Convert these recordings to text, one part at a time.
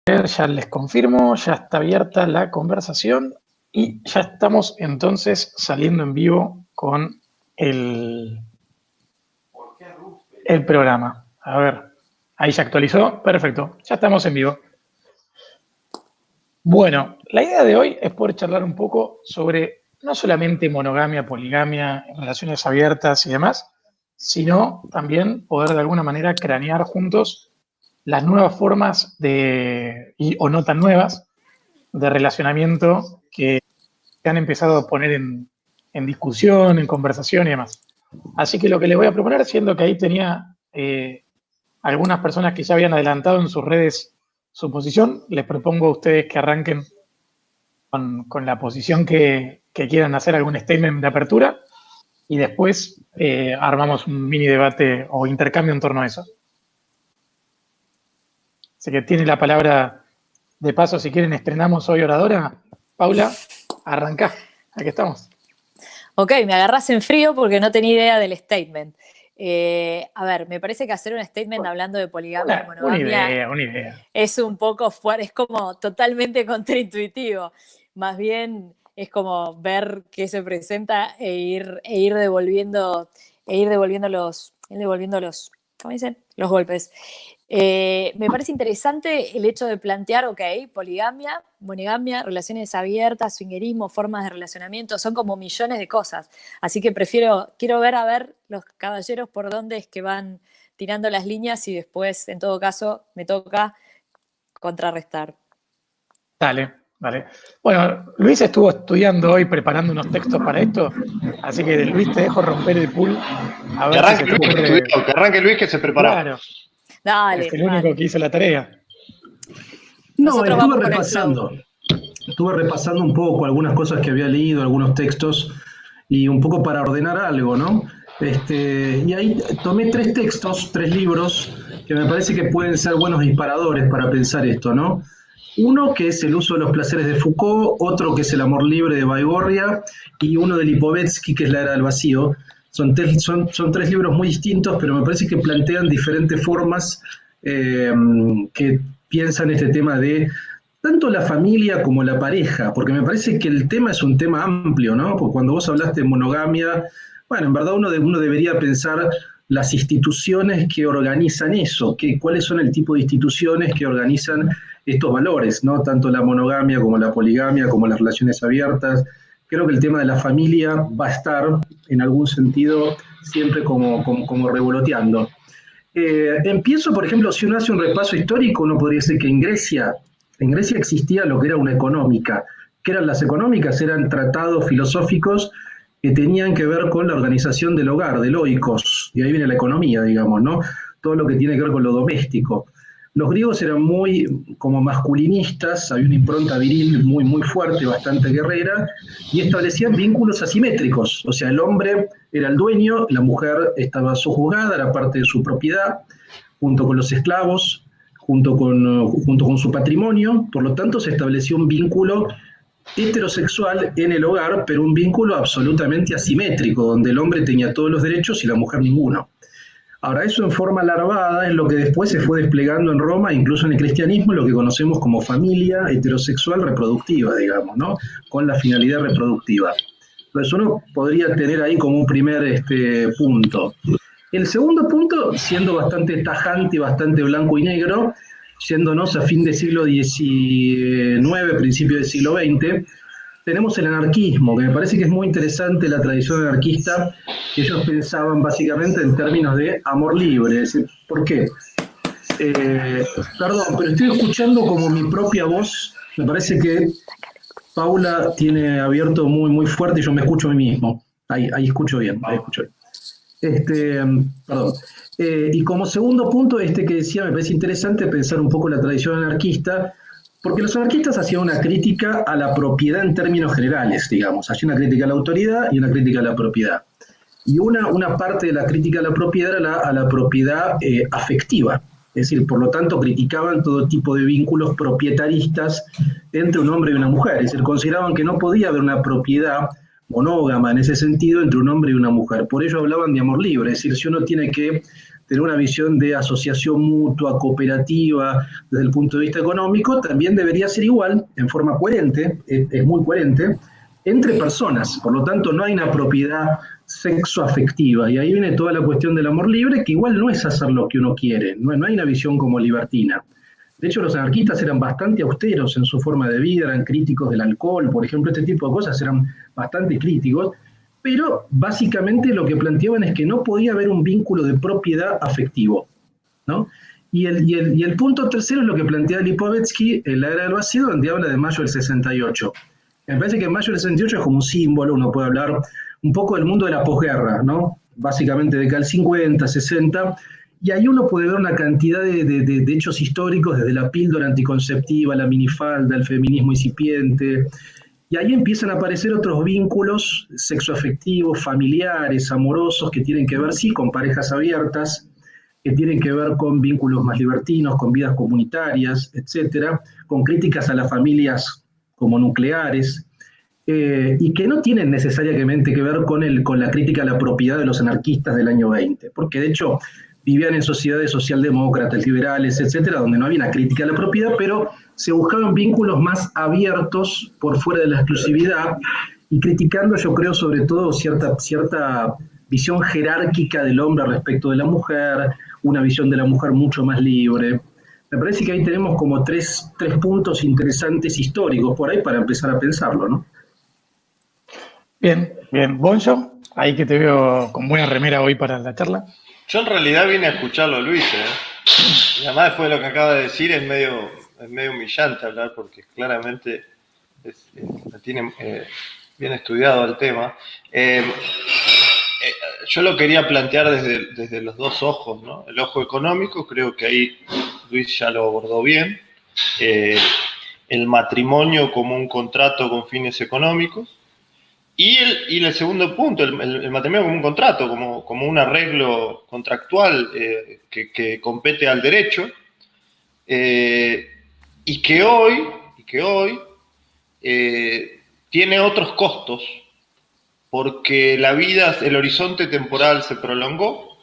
Ya les confirmo, ya está abierta la conversación y ya estamos entonces saliendo en vivo con el programa. A ver, ahí se actualizó, perfecto, ya estamos en vivo. Bueno, la idea de hoy es poder charlar un poco sobre no solamente monogamia, poligamia, relaciones abiertas y demás, sino también poder de alguna manera cranear juntos las nuevas formas o no tan nuevas, de relacionamiento que se han empezado a poner en discusión, en conversación y demás. Así que lo que les voy a proponer, siendo que ahí tenía algunas personas que ya habían adelantado en sus redes su posición, les propongo a ustedes que arranquen con la posición que quieran hacer, algún statement de apertura, y después armamos un mini debate o intercambio en torno a eso. Así que tiene la palabra de paso, si quieren, estrenamos hoy oradora. Paula, arrancá, aquí estamos. Ok, me agarrás en frío porque no tenía idea del statement. A ver, me parece que hacer un statement hablando de poligamia y monogamia una idea. Es un poco fuerte, es como totalmente contraintuitivo. Más bien es como ver qué se presenta e ir devolviendo los, ¿cómo dicen? Los golpes. Me parece interesante el hecho de plantear, ok, poligamia, monogamia, relaciones abiertas, swingerismo, formas de relacionamiento, son como millones de cosas. Así que quiero ver los caballeros por dónde es que van tirando las líneas y después, en todo caso, me toca contrarrestar. Dale. Bueno, Luis estuvo estudiando hoy, preparando unos textos para esto, así que Luis, te dejo romper el pool. A ver que arranque Luis, que se preparó. Claro. Dale. Es el único que hizo la tarea. No, estuve repasando un poco algunas cosas que había leído, algunos textos, y un poco para ordenar algo, ¿no? Y ahí tomé tres libros, que me parece que pueden ser buenos disparadores para pensar esto, ¿no? Uno que es El uso de los placeres de Foucault, otro que es El amor libre de Baigorria, y uno de Lipovetsky, que es La era del vacío. Son tres libros muy distintos, pero me parece que plantean diferentes formas que piensan este tema de tanto la familia como la pareja, porque me parece que el tema es un tema amplio, ¿no? Porque cuando vos hablaste de monogamia, bueno, en verdad uno debería pensar las instituciones que organizan eso, cuáles son el tipo de instituciones que organizan estos valores, ¿no? Tanto la monogamia como la poligamia, como las relaciones abiertas. Creo que el tema de la familia va a estar, en algún sentido, siempre como revoloteando. Empiezo, por ejemplo, si uno hace un repaso histórico, uno podría decir que en Grecia existía lo que era una económica. ¿Qué eran las económicas? Eran tratados filosóficos que tenían que ver con la organización del hogar, del oikos, y ahí viene la economía, digamos, ¿no? Todo lo que tiene que ver con lo doméstico. Los griegos eran muy como masculinistas, había una impronta viril muy, muy fuerte, bastante guerrera, y establecían vínculos asimétricos. O sea, el hombre era el dueño, la mujer estaba sojuzgada, era parte de su propiedad, junto con los esclavos, junto con su patrimonio. Por lo tanto, se estableció un vínculo heterosexual en el hogar, pero un vínculo absolutamente asimétrico, donde el hombre tenía todos los derechos y la mujer ninguno. Ahora, eso en forma larvada es lo que después se fue desplegando en Roma, incluso en el cristianismo, lo que conocemos como familia heterosexual reproductiva, digamos, ¿no? Con la finalidad reproductiva. Entonces uno podría tener ahí como un primer punto. El segundo punto, siendo bastante tajante y bastante blanco y negro, yéndonos a fin del siglo XIX, principio del siglo XX, tenemos el anarquismo, que me parece que es muy interesante la tradición anarquista, que ellos pensaban básicamente en términos de amor libre. Es decir, ¿por qué? Perdón, pero estoy escuchando como mi propia voz. Me parece que Paula tiene abierto muy, muy fuerte y yo me escucho a mí mismo. Ahí escucho bien, Perdón. Y como segundo punto, que decía, me parece interesante pensar un poco la tradición anarquista, porque los anarquistas hacían una crítica a la propiedad en términos generales, digamos. Hacían una crítica a la autoridad y una crítica a la propiedad. Y una parte de la crítica a la propiedad era a la propiedad afectiva. Es decir, por lo tanto, criticaban todo tipo de vínculos propietaristas entre un hombre y una mujer. Es decir, consideraban que no podía haber una propiedad monógama en ese sentido entre un hombre y una mujer. Por ello hablaban de amor libre. Es decir, si uno tiene que tener una visión de asociación mutua, cooperativa, desde el punto de vista económico, también debería ser igual, en forma coherente, es muy coherente, entre personas. Por lo tanto, no hay una propiedad sexoafectiva. Y ahí viene toda la cuestión del amor libre, que igual no es hacer lo que uno quiere, no hay una visión como libertina. De hecho, los anarquistas eran bastante austeros en su forma de vida, eran críticos del alcohol, por ejemplo, este tipo de cosas eran bastante críticos, pero básicamente lo que planteaban es que no podía haber un vínculo de propiedad afectivo, ¿no? Y el punto tercero es lo que plantea Lipovetsky en La Era del Vacío, donde habla de mayo del 68. Me parece que mayo del 68 es como un símbolo, uno puede hablar un poco del mundo de la posguerra, ¿no? Básicamente de década del 50, 60, y ahí uno puede ver una cantidad de hechos históricos, desde la píldora anticonceptiva, la minifalda, el feminismo incipiente, y ahí empiezan a aparecer otros vínculos sexoafectivos, familiares, amorosos, que tienen que ver, sí, con parejas abiertas, que tienen que ver con vínculos más libertinos, con vidas comunitarias, etcétera, con críticas a las familias como nucleares, y que no tienen necesariamente que ver con la crítica a la propiedad de los anarquistas del año 20, porque de hecho vivían en sociedades socialdemócratas, liberales, etcétera, donde no había una crítica a la propiedad, pero se buscaban vínculos más abiertos por fuera de la exclusividad y criticando, yo creo, sobre todo cierta visión jerárquica del hombre respecto de la mujer, una visión de la mujer mucho más libre. Me parece que ahí tenemos como tres puntos interesantes históricos por ahí para empezar a pensarlo, ¿no? Bien, bien. Bonjo, ahí que te veo con buena remera hoy para la charla. Yo en realidad vine a escucharlo a Luis, ¿eh? Y además después de lo que acaba de decir es medio humillante hablar porque claramente tiene bien estudiado el tema. Yo lo quería plantear desde los dos ojos, ¿no? El ojo económico, creo que ahí Luis ya lo abordó bien. El matrimonio como un contrato con fines económicos. Y el segundo punto, el matrimonio como un contrato, como un arreglo contractual que compete al derecho, y que hoy tiene otros costos, porque el horizonte temporal se prolongó,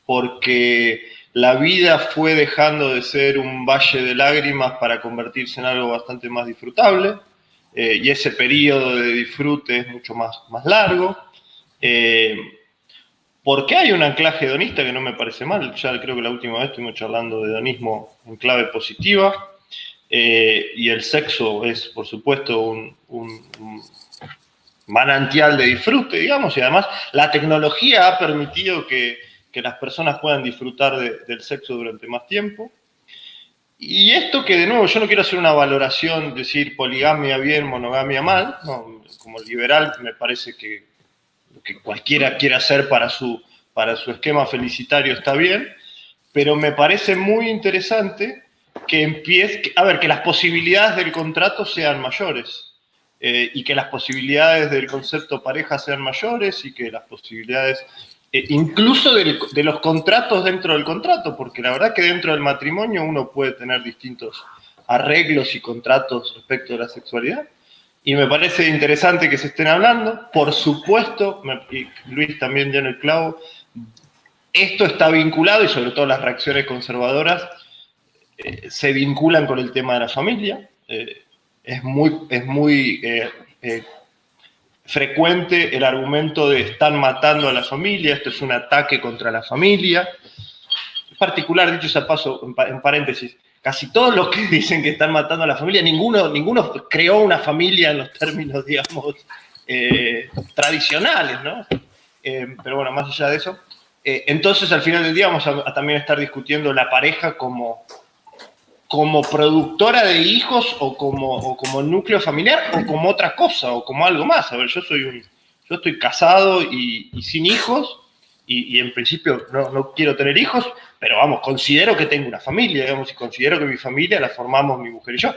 porque la vida fue dejando de ser un valle de lágrimas para convertirse en algo bastante más disfrutable, y ese periodo de disfrute es mucho más largo, porque hay un anclaje hedonista que no me parece mal. Ya creo que la última vez estuvimos charlando de hedonismo en clave positiva, y el sexo es, por supuesto, un manantial de disfrute, digamos, y además la tecnología ha permitido que las personas puedan disfrutar del sexo durante más tiempo. Y esto que, de nuevo, yo no quiero hacer una valoración, decir poligamia bien, monogamia mal, no, como liberal me parece que lo que cualquiera quiera hacer para su esquema felicitario está bien, pero me parece muy interesante que las posibilidades del contrato sean mayores, y que las posibilidades del concepto pareja sean mayores, y que las posibilidades incluso de los contratos dentro del contrato, porque la verdad que dentro del matrimonio uno puede tener distintos arreglos y contratos respecto de la sexualidad, y me parece interesante que se estén hablando. Por supuesto, y Luis también dio en el clavo, esto está vinculado, y sobre todo las reacciones conservadoras se vinculan con el tema de la familia. Es muy frecuente el argumento de están matando a la familia, esto es un ataque contra la familia. En particular, dicho sea paso, en paréntesis, casi todos los que dicen que están matando a la familia, ninguno creó una familia en los términos, digamos, tradicionales, ¿no? Pero bueno, más allá de eso, entonces al final del día vamos a también estar discutiendo la pareja como productora de hijos, o como núcleo familiar, o como otra cosa, o como algo más. A ver, yo estoy casado y sin hijos, y en principio no quiero tener hijos, pero vamos, considero que tengo una familia, digamos, y considero que mi familia la formamos mi mujer y yo.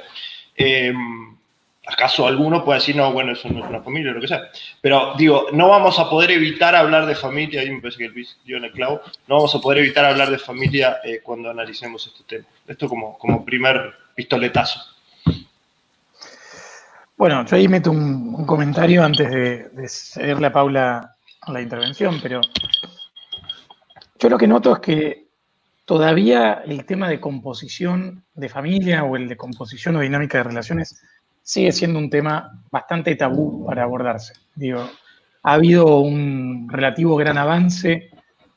¿Acaso alguno puede decir, no, bueno, eso no es una familia o lo que sea? Pero digo, no vamos a poder evitar hablar de familia, ahí me parece que Luis dio en el clavo, no vamos a poder evitar hablar de familia cuando analicemos este tema. Esto como primer pistoletazo. Bueno, yo ahí meto un comentario antes de cederle a Paula la intervención, pero yo lo que noto es que todavía el tema de composición de familia o el de composición o dinámica de relaciones sigue siendo un tema bastante tabú para abordarse. Digo, ha habido un relativo gran avance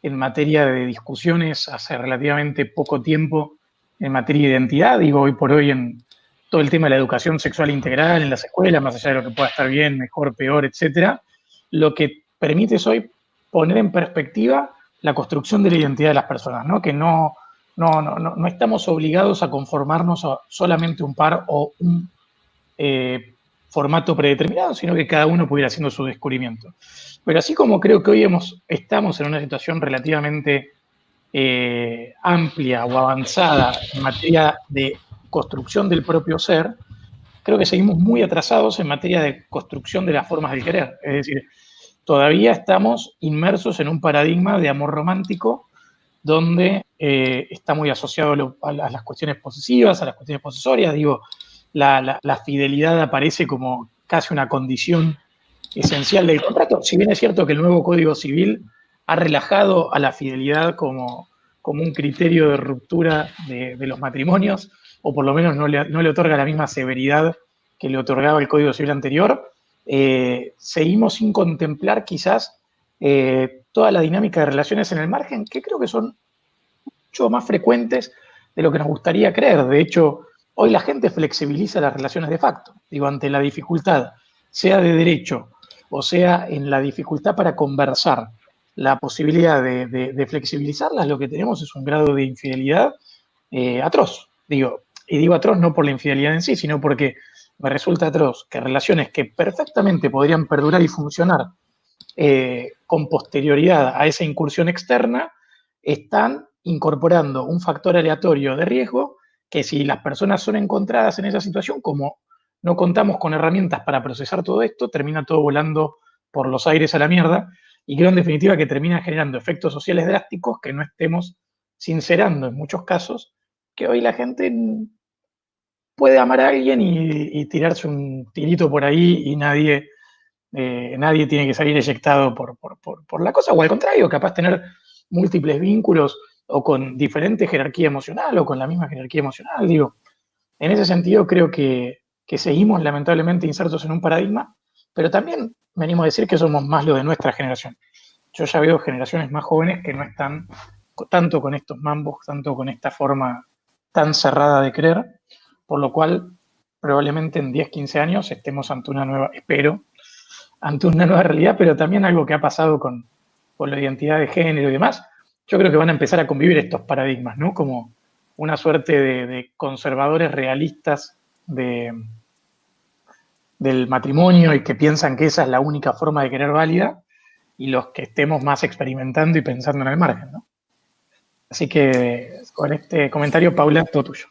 en materia de discusiones hace relativamente poco tiempo en materia de identidad. Digo, hoy por hoy en todo el tema de la educación sexual integral en las escuelas, más allá de lo que pueda estar bien, mejor, peor, etcétera, lo que permite es hoy poner en perspectiva la construcción de la identidad de las personas, ¿no? Que no estamos obligados a conformarnos a solamente un par o un formato predeterminado, sino que cada uno puede ir haciendo su descubrimiento. Pero así como creo que hoy estamos en una situación relativamente amplia o avanzada en materia de construcción del propio ser, creo que seguimos muy atrasados en materia de construcción de las formas del querer. Es decir, todavía estamos inmersos en un paradigma de amor romántico donde está muy asociado a las cuestiones posesivas, a las cuestiones posesorias. Digo, la fidelidad aparece como casi una condición esencial del contrato. Si bien es cierto que el nuevo Código Civil ha relajado a la fidelidad como un criterio de ruptura de los matrimonios, o por lo menos no le otorga la misma severidad que le otorgaba el Código Civil anterior, seguimos sin contemplar quizás toda la dinámica de relaciones en el margen, que creo que son mucho más frecuentes de lo que nos gustaría creer. De hecho, hoy la gente flexibiliza las relaciones de facto. Digo, ante la dificultad, sea de derecho o sea en la dificultad para conversar, la posibilidad de flexibilizarlas, lo que tenemos es un grado de infidelidad atroz. Digo, y digo atroz no por la infidelidad en sí, sino porque me resulta atroz que relaciones que perfectamente podrían perdurar y funcionar con posterioridad a esa incursión externa, están incorporando un factor aleatorio de riesgo que si las personas son encontradas en esa situación, como no contamos con herramientas para procesar todo esto, termina todo volando por los aires a la mierda y creo en definitiva que termina generando efectos sociales drásticos que no estemos sincerando en muchos casos, que hoy la gente puede amar a alguien y tirarse un tirito por ahí y nadie tiene que salir eyectado por la cosa, o al contrario, capaz tener múltiples vínculos o con diferente jerarquía emocional o con la misma jerarquía emocional. Digo, en ese sentido creo que seguimos lamentablemente insertos en un paradigma, pero también me animo a decir que somos más lo de nuestra generación. Yo ya veo generaciones más jóvenes que no están tanto con estos mambos, tanto con esta forma tan cerrada de creer, por lo cual probablemente en 10, 15 años estemos ante una nueva, espero, ante una nueva realidad, pero también algo que ha pasado con la identidad de género y demás. Yo creo que van a empezar a convivir estos paradigmas, ¿no? Como una suerte de conservadores realistas del matrimonio y que piensan que esa es la única forma de querer válida, y los que estemos más experimentando y pensando en el margen, ¿no? Así que con este comentario, Paula, todo tuyo.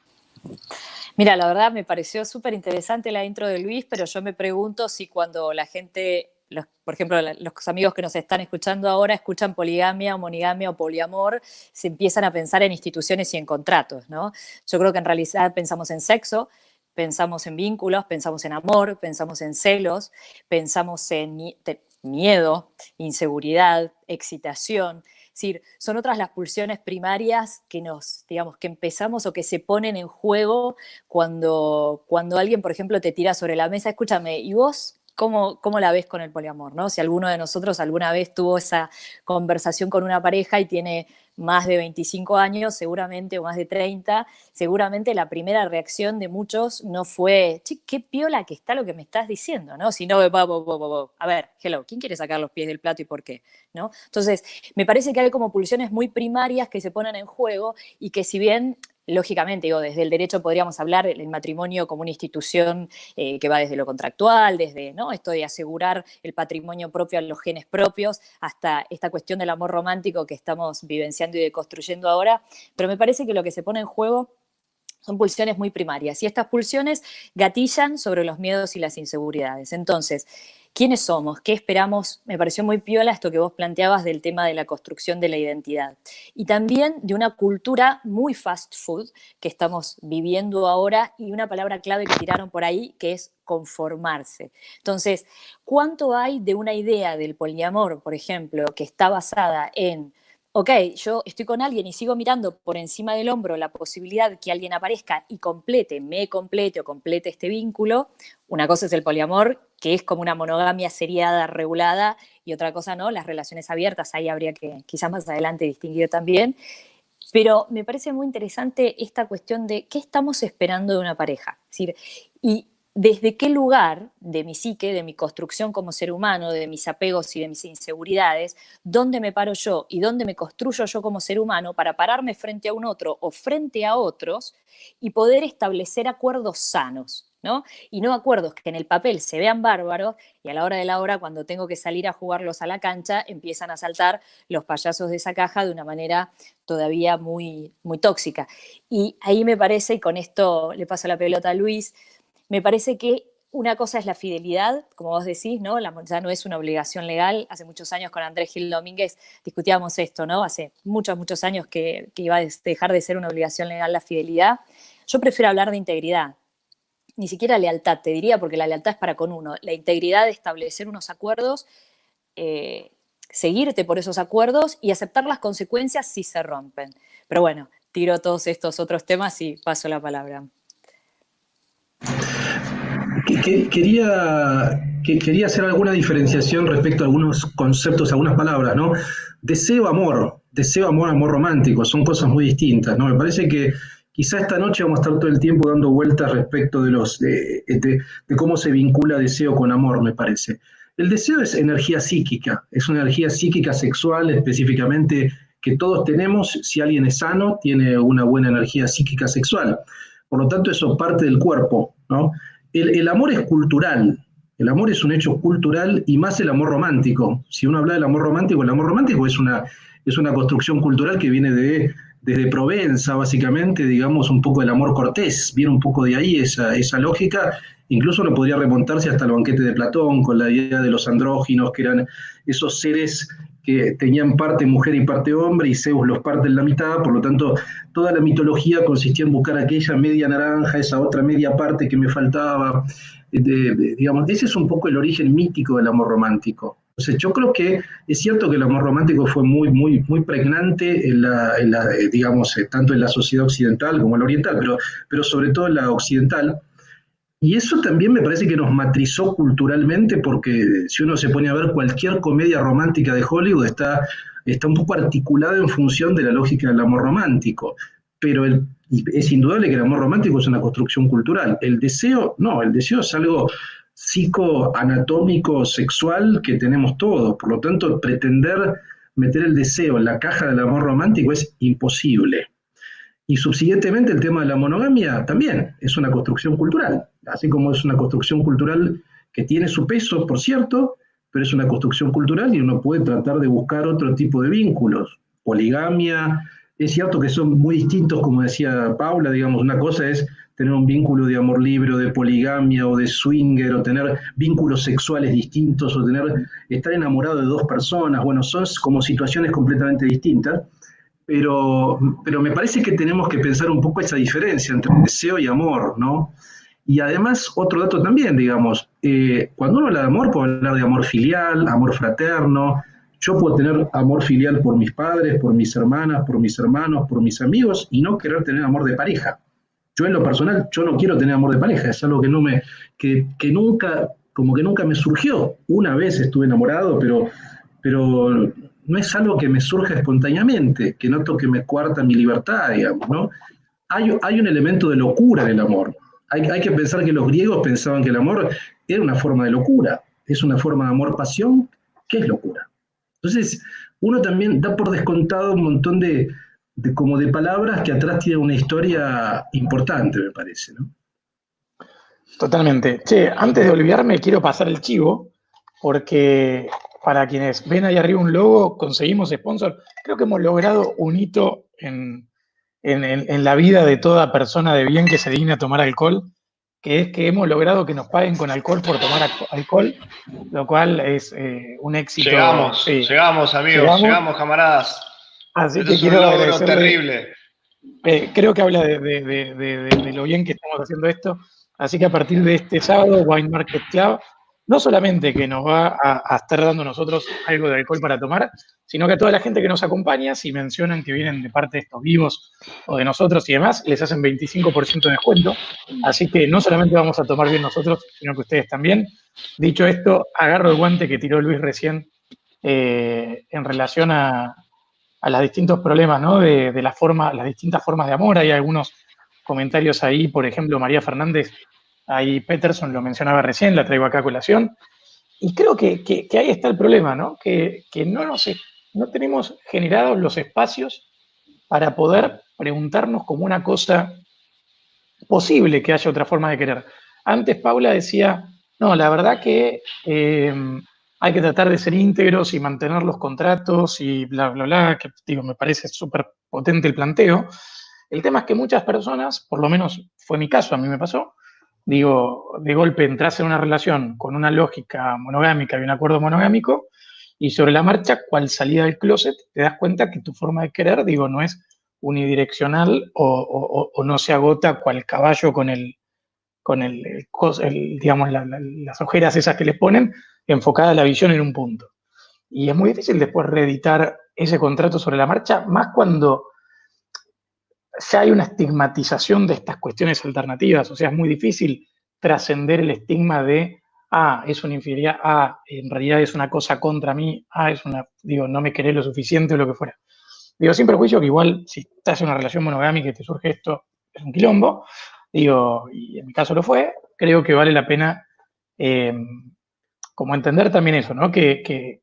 Mira, la verdad me pareció súper interesante la intro de Luis, pero yo me pregunto si cuando la gente, por ejemplo, los amigos que nos están escuchando ahora escuchan poligamia, monigamia o poliamor, se empiezan a pensar en instituciones y en contratos, ¿no? Yo creo que en realidad pensamos en sexo, pensamos en vínculos, pensamos en amor, pensamos en celos, pensamos en miedo, inseguridad, excitación. Es decir, son otras las pulsiones primarias que digamos, que empezamos o que se ponen en juego cuando alguien, por ejemplo, te tira sobre la mesa, escúchame, ¿y vos cómo la ves con el poliamor? ¿No? Si alguno de nosotros alguna vez tuvo esa conversación con una pareja y tiene más de 25 años, seguramente, o más de 30, seguramente la primera reacción de muchos no fue, che, qué piola que está lo que me estás diciendo, ¿no? Sino, a ver, hello, ¿quién quiere sacar los pies del plato y por qué? ¿No? Entonces, me parece que hay como pulsiones muy primarias que se ponen en juego y que si bien lógicamente, digo, desde el derecho podríamos hablar del matrimonio como una institución que va desde lo contractual, desde, ¿no?, esto de asegurar el patrimonio propio a los genes propios, hasta esta cuestión del amor romántico que estamos vivenciando y deconstruyendo ahora, pero me parece que lo que se pone en juego son pulsiones muy primarias y estas pulsiones gatillan sobre los miedos y las inseguridades. Entonces, ¿quiénes somos? ¿Qué esperamos? Me pareció muy piola esto que vos planteabas del tema de la construcción de la identidad. Y también de una cultura muy fast food que estamos viviendo ahora y una palabra clave que tiraron por ahí que es conformarse. Entonces, ¿cuánto hay de una idea del poliamor, por ejemplo, que está basada en ok, yo estoy con alguien y sigo mirando por encima del hombro la posibilidad que alguien aparezca y me complete o complete este vínculo. Una cosa es el poliamor, que es como una monogamia seriada, regulada, y otra cosa no, las relaciones abiertas, ahí habría que quizás más adelante distinguir también. Pero me parece muy interesante esta cuestión de qué estamos esperando de una pareja. Es decir, y desde qué lugar de mi psique, de mi construcción como ser humano, de mis apegos y de mis inseguridades, dónde me paro yo y dónde me construyo yo como ser humano para pararme frente a un otro o frente a otros y poder establecer acuerdos sanos, ¿no? Y no acuerdos que en el papel se vean bárbaros y a la hora de la hora, cuando tengo que salir a jugarlos a la cancha, empiezan a saltar los payasos de esa caja de una manera todavía muy, muy tóxica. Y ahí me parece, y con esto le paso la pelota a Luis, me parece que una cosa es la fidelidad, como vos decís, ¿no? Ya no es una obligación legal. Hace muchos años con Andrés Gil Domínguez discutíamos esto, ¿no? Hace muchos, muchos años que iba a dejar de ser una obligación legal la fidelidad. Yo prefiero hablar de integridad, ni siquiera lealtad, te diría, porque la lealtad es para con uno. La integridad de establecer unos acuerdos, seguirte por esos acuerdos y aceptar las consecuencias si se rompen. Pero bueno, tiro todos estos otros temas y paso la palabra. Quería hacer alguna diferenciación respecto a algunos conceptos, algunas palabras, ¿no? Deseo, amor, amor romántico, son cosas muy distintas, ¿no? Me parece que quizá esta noche vamos a estar todo el tiempo dando vueltas respecto de cómo se vincula deseo con amor, me parece. El deseo es energía psíquica, es una energía psíquica sexual específicamente que todos tenemos. Si alguien es sano, tiene una buena energía psíquica sexual. Por lo tanto, eso parte del cuerpo, ¿no? El amor es cultural, el amor es un hecho cultural y más el amor romántico. Si uno habla del amor romántico, el amor romántico es una construcción cultural que viene desde Provenza, básicamente, digamos, un poco del amor cortés, viene un poco de ahí esa lógica. Incluso no podría remontarse hasta el banquete de Platón, con la idea de los andróginos, que eran esos seres que tenían parte mujer y parte hombre, y Zeus los parte en la mitad. Por lo tanto, toda la mitología consistía en buscar aquella media naranja, esa otra media parte que me faltaba. Digamos, ese es un poco el origen mítico del amor romántico. Entonces, yo creo que es cierto que el amor romántico fue muy, muy, muy pregnante digamos, tanto en la sociedad occidental como en la oriental, pero sobre todo en la occidental. Y eso también me parece que nos matrizó culturalmente, porque si uno se pone a ver cualquier comedia romántica de Hollywood, está un poco articulada en función de la lógica del amor romántico. Pero es indudable que el amor romántico es una construcción cultural. El deseo, no, el deseo es algo psicoanatómico, sexual, que tenemos todos. Por lo tanto, pretender meter el deseo en la caja del amor romántico es imposible. Y subsiguientemente el tema de la monogamia también es una construcción cultural, así como es una construcción cultural que tiene su peso, por cierto, pero es una construcción cultural y uno puede tratar de buscar otro tipo de vínculos. Poligamia, es cierto que son muy distintos, como decía Paula, digamos, una cosa es tener un vínculo de amor libre o de poligamia o de swinger o tener vínculos sexuales distintos o estar enamorado de dos personas. Bueno, son como situaciones completamente distintas. Pero me parece que tenemos que pensar un poco esa diferencia entre deseo y amor, ¿no? Y además, otro dato también, digamos, cuando uno habla de amor, puede hablar de amor filial, amor fraterno. Yo puedo tener amor filial por mis padres, por mis hermanas, por mis hermanos, por mis amigos, y no querer tener amor de pareja. Yo en lo personal, yo no quiero tener amor de pareja, es algo que nunca, como que nunca me surgió. Una vez estuve enamorado, pero no es algo que me surja espontáneamente, que noto que me coarta mi libertad, digamos, ¿no? Hay un elemento de locura en el amor. Hay que pensar que los griegos pensaban que el amor era una forma de locura, es una forma de amor-pasión, que es locura. Entonces, uno también da por descontado un montón de palabras que atrás tienen una historia importante, me parece, ¿no? Totalmente. Che, antes de olvidarme, quiero pasar el chivo, porque para quienes ven ahí arriba un logo, conseguimos sponsor. Creo que hemos logrado un hito en la vida de toda persona de bien que se digna a tomar alcohol, que es que hemos logrado que nos paguen con alcohol por tomar alcohol, lo cual es un éxito. Llegamos, amigos, llegamos, camaradas. Así Esto que es un quiero logro agradecerle. Terrible. Creo que habla de lo bien que estamos haciendo esto. Así que a partir de este sábado, Wine Market Club no solamente que nos va a estar dando a nosotros algo de alcohol para tomar, sino que a toda la gente que nos acompaña, si mencionan que vienen de parte de estos vivos o de nosotros y demás, les hacen 25% de descuento. Así que no solamente vamos a tomar bien nosotros, sino que ustedes también. Dicho esto, agarro el guante que tiró Luis recién en relación a los distintos problemas, ¿no? De las distintas formas de amor. Hay algunos comentarios ahí, por ejemplo, María Fernández, ahí Peterson lo mencionaba recién, la traigo acá a colación. Y creo que ahí está el problema, ¿no? Que no tenemos generados los espacios para poder preguntarnos como una cosa posible que haya otra forma de querer. Antes Paula decía, no, la verdad que hay que tratar de ser íntegros y mantener los contratos y bla, bla, bla, que digo, me parece súper potente el planteo. El tema es que muchas personas, por lo menos fue mi caso, a mí me pasó, digo, de golpe entras en una relación con una lógica monogámica y un acuerdo monogámico, y sobre la marcha, cual salida del closet, te das cuenta que tu forma de querer, digo, no es unidireccional o no se agota cual caballo con digamos, las ojeras esas que le ponen, enfocada la visión en un punto. Y es muy difícil después reeditar ese contrato sobre la marcha, más cuando ya hay una estigmatización de estas cuestiones alternativas, o sea, es muy difícil trascender el estigma de, es una infidelidad, en realidad es una cosa contra mí, no me querés lo suficiente o lo que fuera. Digo, sin perjuicio que igual, si estás en una relación monogámica y te surge esto, es un quilombo, digo, y en mi caso lo fue, creo que vale la pena como entender también eso, ¿no? Que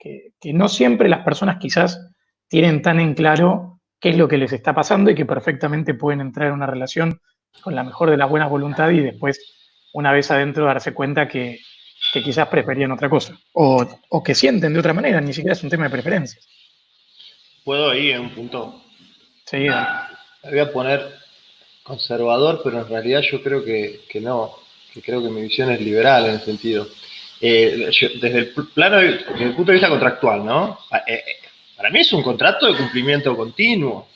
no siempre las personas quizás tienen tan en claro qué es lo que les está pasando y que perfectamente pueden entrar en una relación con la mejor de las buenas voluntades y después, una vez adentro, darse cuenta que quizás preferían otra cosa o que sienten de otra manera, ni siquiera es un tema de preferencias. ¿Puedo ahí en un punto? Sí, dale. Me voy a poner conservador, pero en realidad yo creo que no, que creo que mi visión es liberal en el sentido. Desde el plano, desde el punto de vista contractual, ¿no? Para mí es un contrato de cumplimiento continuo.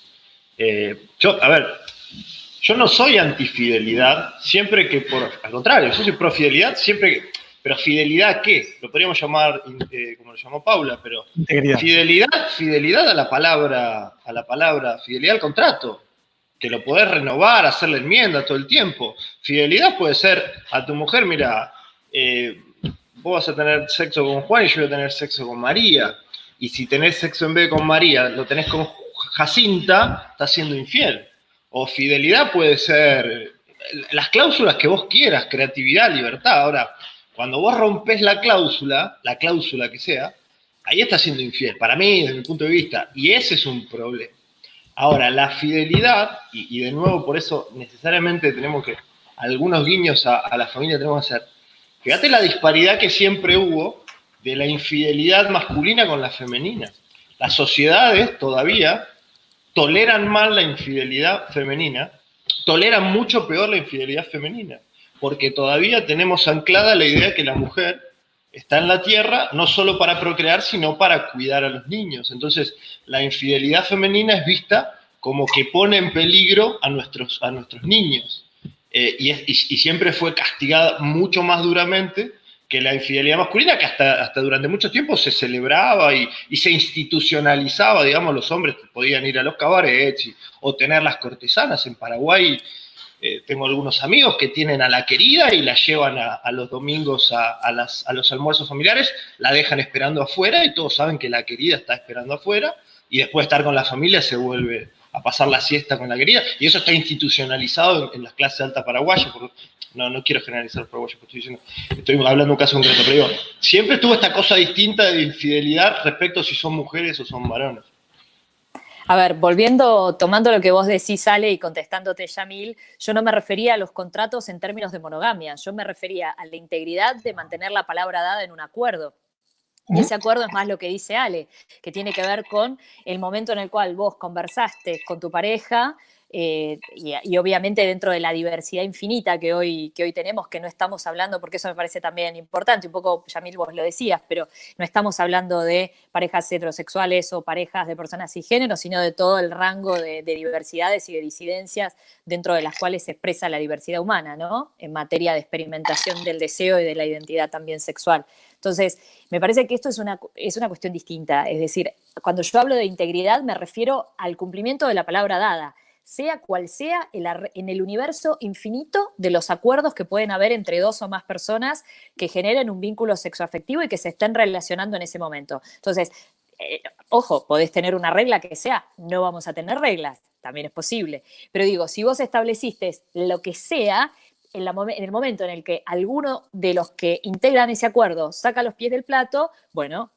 Yo no soy antifidelidad, siempre que al contrario, yo soy pro fidelidad, siempre que, pero fidelidad ¿qué? Lo podríamos llamar, como lo llamó Paula, pero Integridad. Fidelidad a la palabra, fidelidad al contrato, que lo podés renovar, hacerle enmienda todo el tiempo. Fidelidad puede ser a tu mujer, mira, vos vas a tener sexo con Juan y yo voy a tener sexo con María. Y si tenés sexo en vez de con María, lo tenés con Jacinta, estás siendo infiel. O fidelidad puede ser las cláusulas que vos quieras, creatividad, libertad. Ahora, cuando vos rompes la cláusula que sea, ahí estás siendo infiel, para mí, desde mi punto de vista. Y ese es un problema. Ahora, la fidelidad, y de nuevo por eso necesariamente tenemos que, algunos guiños a la familia tenemos que hacer. Fíjate la disparidad que siempre hubo de la infidelidad masculina con la femenina. Las sociedades todavía toleran mal la infidelidad femenina, toleran mucho peor la infidelidad femenina, porque todavía tenemos anclada la idea que la mujer está en la tierra no solo para procrear, sino para cuidar a los niños. Entonces, la infidelidad femenina es vista como que pone en peligro a nuestros niños. Y siempre fue castigada mucho más duramente que la infidelidad masculina, que hasta durante mucho tiempo se celebraba y se institucionalizaba, digamos, los hombres podían ir a los cabarets o tener las cortesanas. En Paraguay tengo algunos amigos que tienen a la querida y la llevan a los domingos a los almuerzos familiares, la dejan esperando afuera y todos saben que la querida está esperando afuera y después de estar con la familia se vuelve a pasar la siesta con la querida, y eso está institucionalizado en las clases altas paraguayas. No quiero generalizar los paraguayos, estoy hablando de un caso concreto, pero digo, siempre estuvo esta cosa distinta de infidelidad respecto a si son mujeres o son varones. A ver, tomando lo que vos decís, Ale, y contestándote, Yamil, yo no me refería a los contratos en términos de monogamia, yo me refería a la integridad de mantener la palabra dada en un acuerdo. Y ese acuerdo es más lo que dice Ale, que tiene que ver con el momento en el cual vos conversaste con tu pareja y obviamente dentro de la diversidad infinita que hoy tenemos, que no estamos hablando, porque eso me parece también importante, un poco, Yamil, vos lo decías, pero no estamos hablando de parejas heterosexuales o parejas de personas cisgénero, sino de todo el rango de diversidades y de disidencias dentro de las cuales se expresa la diversidad humana, ¿no? En materia de experimentación del deseo y de la identidad también sexual. Entonces, me parece que esto es una cuestión distinta. Es decir, cuando yo hablo de integridad me refiero al cumplimiento de la palabra dada, sea cual sea en el universo infinito de los acuerdos que pueden haber entre dos o más personas que generen un vínculo sexoafectivo y que se estén relacionando en ese momento. Entonces, ojo, podés tener una regla que sea, no vamos a tener reglas, también es posible. Pero digo, si vos estableciste lo que sea, en el momento en el que alguno de los que integran ese acuerdo saca los pies del plato, bueno,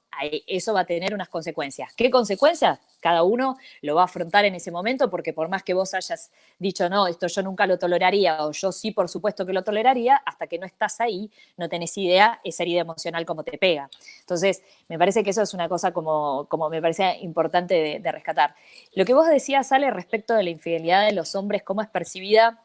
eso va a tener unas consecuencias. ¿Qué consecuencias? Cada uno lo va a afrontar en ese momento, porque por más que vos hayas dicho, no, esto yo nunca lo toleraría, o yo sí, por supuesto que lo toleraría, hasta que no estás ahí, no tenés idea esa herida emocional cómo te pega. Entonces, me parece que eso es una cosa como me parece importante de rescatar. Lo que vos decías, Ale, respecto de la infidelidad de los hombres, cómo es percibida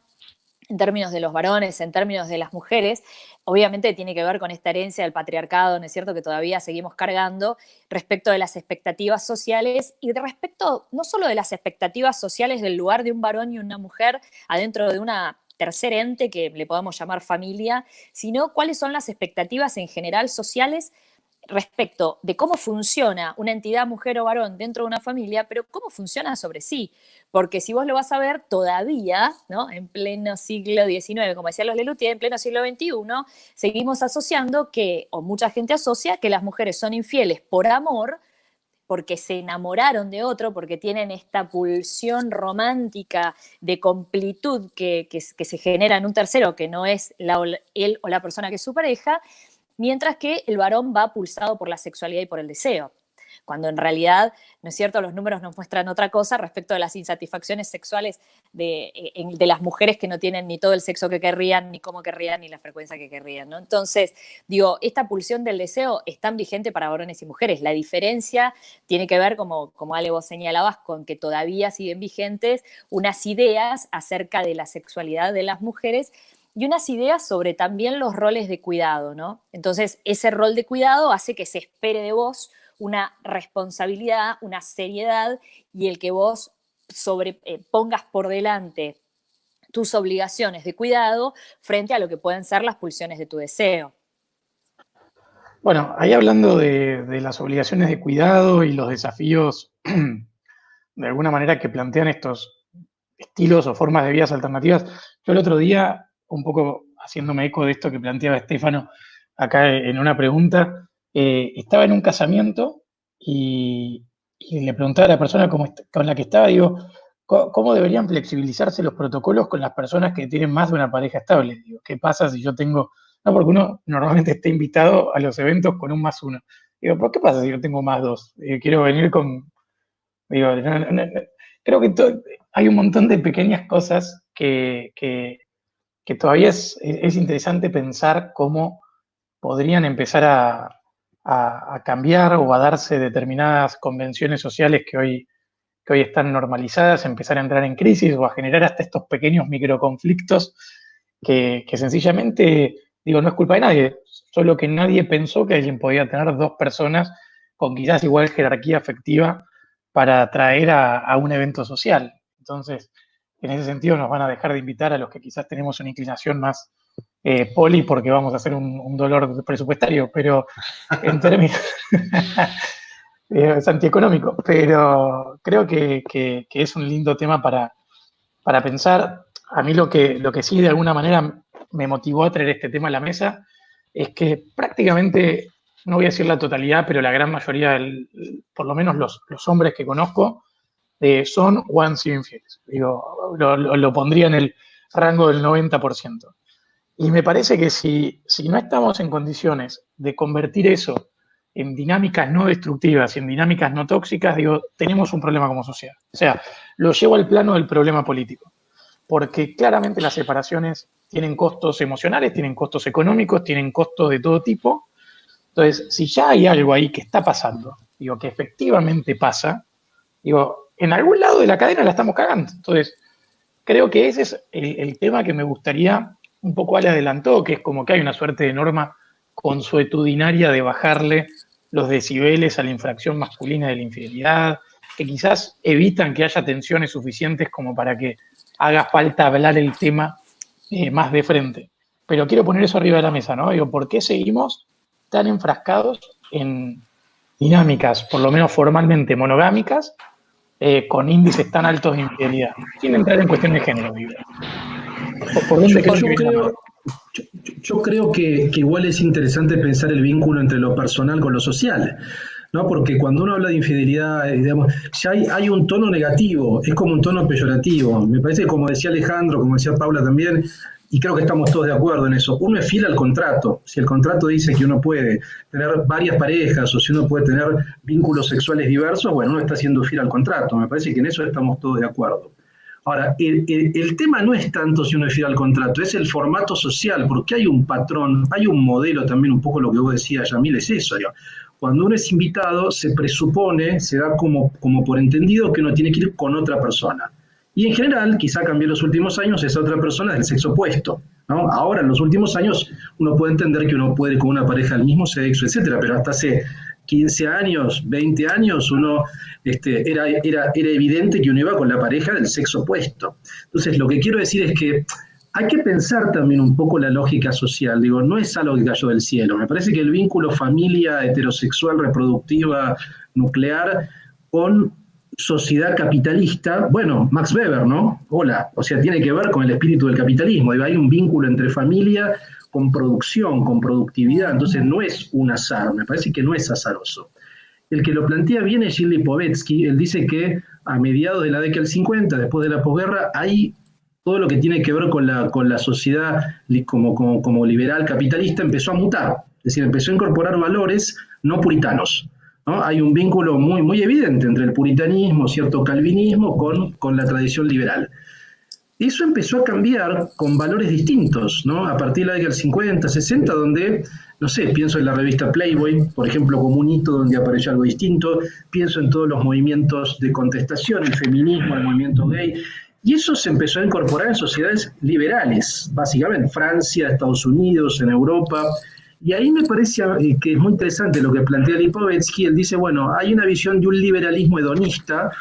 en términos de los varones, en términos de las mujeres, obviamente tiene que ver con esta herencia del patriarcado, ¿no es cierto?, que todavía seguimos cargando respecto de las expectativas sociales y de respecto no solo de las expectativas sociales del lugar de un varón y una mujer adentro de una tercer ente que le podamos llamar familia, sino cuáles son las expectativas en general sociales respecto de cómo funciona una entidad mujer o varón dentro de una familia, pero cómo funciona sobre sí. Porque si vos lo vas a ver, todavía, ¿no?, en pleno siglo XIX, como decían los Lelutier, en pleno siglo XXI, seguimos asociando que, o mucha gente asocia, que las mujeres son infieles por amor, porque se enamoraron de otro, porque tienen esta pulsión romántica de completud que se genera en un tercero, que no es él o la persona que es su pareja, mientras que el varón va pulsado por la sexualidad y por el deseo, cuando en realidad, ¿no es cierto?, los números nos muestran otra cosa respecto de las insatisfacciones sexuales de las mujeres que no tienen ni todo el sexo que querrían, ni cómo querrían, ni la frecuencia que querrían, ¿no? Entonces, digo, esta pulsión del deseo es tan vigente para varones y mujeres. La diferencia tiene que ver, como Ale vos señalabas, con que todavía siguen vigentes unas ideas acerca de la sexualidad de las mujeres y unas ideas sobre también los roles de cuidado, ¿no? Entonces, ese rol de cuidado hace que se espere de vos una responsabilidad, una seriedad, y el que vos pongas por delante tus obligaciones de cuidado frente a lo que pueden ser las pulsiones de tu deseo. Bueno, ahí hablando de las obligaciones de cuidado y los desafíos, de alguna manera, que plantean estos estilos o formas de vidas alternativas, yo el otro día, un poco haciéndome eco de esto que planteaba Estefano acá en una pregunta, estaba en un casamiento y le preguntaba a la persona con la que estaba, digo, ¿cómo deberían flexibilizarse los protocolos con las personas que tienen más de una pareja estable? Digo, ¿qué pasa si yo tengo...? No, porque uno normalmente está invitado a los eventos con un más uno. Digo, ¿pero qué pasa si yo tengo más dos? Quiero venir con... Digo, creo que hay un montón de pequeñas cosas que todavía es interesante pensar cómo podrían empezar a cambiar o a darse determinadas convenciones sociales que hoy están normalizadas, empezar a entrar en crisis o a generar hasta estos pequeños microconflictos que sencillamente, digo, no es culpa de nadie, solo que nadie pensó que alguien podía tener dos personas con quizás igual jerarquía afectiva para atraer a un evento social. Entonces, en ese sentido nos van a dejar de invitar a los que quizás tenemos una inclinación más poli porque vamos a hacer un dolor presupuestario, pero en términos es antieconómico, pero creo que es un lindo tema para pensar. A mí lo que sí de alguna manera me motivó a traer este tema a la mesa es que prácticamente, no voy a decir la totalidad, pero la gran mayoría, por lo menos los hombres que conozco, son o han sido infieles. Digo, lo pondría en el rango del 90%. Y me parece que si no estamos en condiciones de convertir eso en dinámicas no destructivas y en dinámicas no tóxicas, digo, tenemos un problema como sociedad. O sea, lo llevo al plano del problema político. Porque claramente las separaciones tienen costos emocionales, tienen costos económicos, tienen costos de todo tipo. Entonces, si ya hay algo ahí que está pasando, digo, que efectivamente pasa, digo, en algún lado de la cadena la estamos cagando. Entonces, creo que ese es el tema que me gustaría, un poco Ale adelantó, que es como que hay una suerte de norma consuetudinaria de bajarle los decibeles a la infracción masculina de la infidelidad, que quizás evitan que haya tensiones suficientes como para que haga falta hablar el tema más de frente. Pero quiero poner eso arriba de la mesa, ¿no? Digo, ¿por qué seguimos tan enfrascados en dinámicas, por lo menos formalmente monogámicas, con índices tan altos de infidelidad? Sin entrar en cuestiones de género, digo. ¿Por dónde creo que viene la mano? Yo creo que igual es interesante pensar el vínculo entre lo personal con lo social, ¿no? Porque cuando uno habla de infidelidad, digamos, ya hay un tono negativo, es como un tono peyorativo. Me parece que, como decía Alejandro, como decía Paula también, y creo que estamos todos de acuerdo en eso, uno es fiel al contrato. Si el contrato dice que uno puede tener varias parejas o si uno puede tener vínculos sexuales diversos, bueno, uno está siendo fiel al contrato. Me parece que en eso estamos todos de acuerdo. Ahora, el tema no es tanto si uno es fiel al contrato, es el formato social, porque hay un patrón, hay un modelo también, un poco lo que vos decías, Yamil, es eso. Digamos. Cuando uno es invitado, se presupone, se da como por entendido que uno tiene que ir con otra persona. Y en general, quizá cambió en los últimos años, esa otra persona es del sexo opuesto, ¿no? Ahora, en los últimos años, uno puede entender que uno puede ir con una pareja del mismo sexo, etcétera, pero hasta hace 15 años, 20 años, uno era evidente que uno iba con la pareja del sexo opuesto. Entonces, lo que quiero decir es que hay que pensar también un poco la lógica social. Digo, no es algo que cayó del cielo. Me parece que el vínculo familia heterosexual, reproductiva, nuclear, con sociedad capitalista, bueno, Max Weber, ¿no? Hola, o sea, tiene que ver con el espíritu del capitalismo. Digo, hay un vínculo entre familia con producción, con productividad, entonces no es un azar, me parece que no es azaroso. El que lo plantea bien es Gilles Lipovetsky. Él dice que a mediados de la década del 50, después de la posguerra, hay todo lo que tiene que ver con la sociedad como liberal capitalista empezó a mutar, es decir, empezó a incorporar valores no puritanos, ¿no? Hay un vínculo muy, muy evidente entre el puritanismo, cierto calvinismo, con la tradición liberal. Eso empezó a cambiar con valores distintos, ¿no? A partir de la década del 50, 60, donde, no sé, pienso en la revista Playboy, por ejemplo, como un hito donde apareció algo distinto, pienso en todos los movimientos de contestación, el feminismo, el movimiento gay, y eso se empezó a incorporar en sociedades liberales, básicamente en Francia, Estados Unidos, en Europa, y ahí me parece que es muy interesante lo que plantea Lipovetsky. Él dice, bueno, hay una visión de un liberalismo hedonista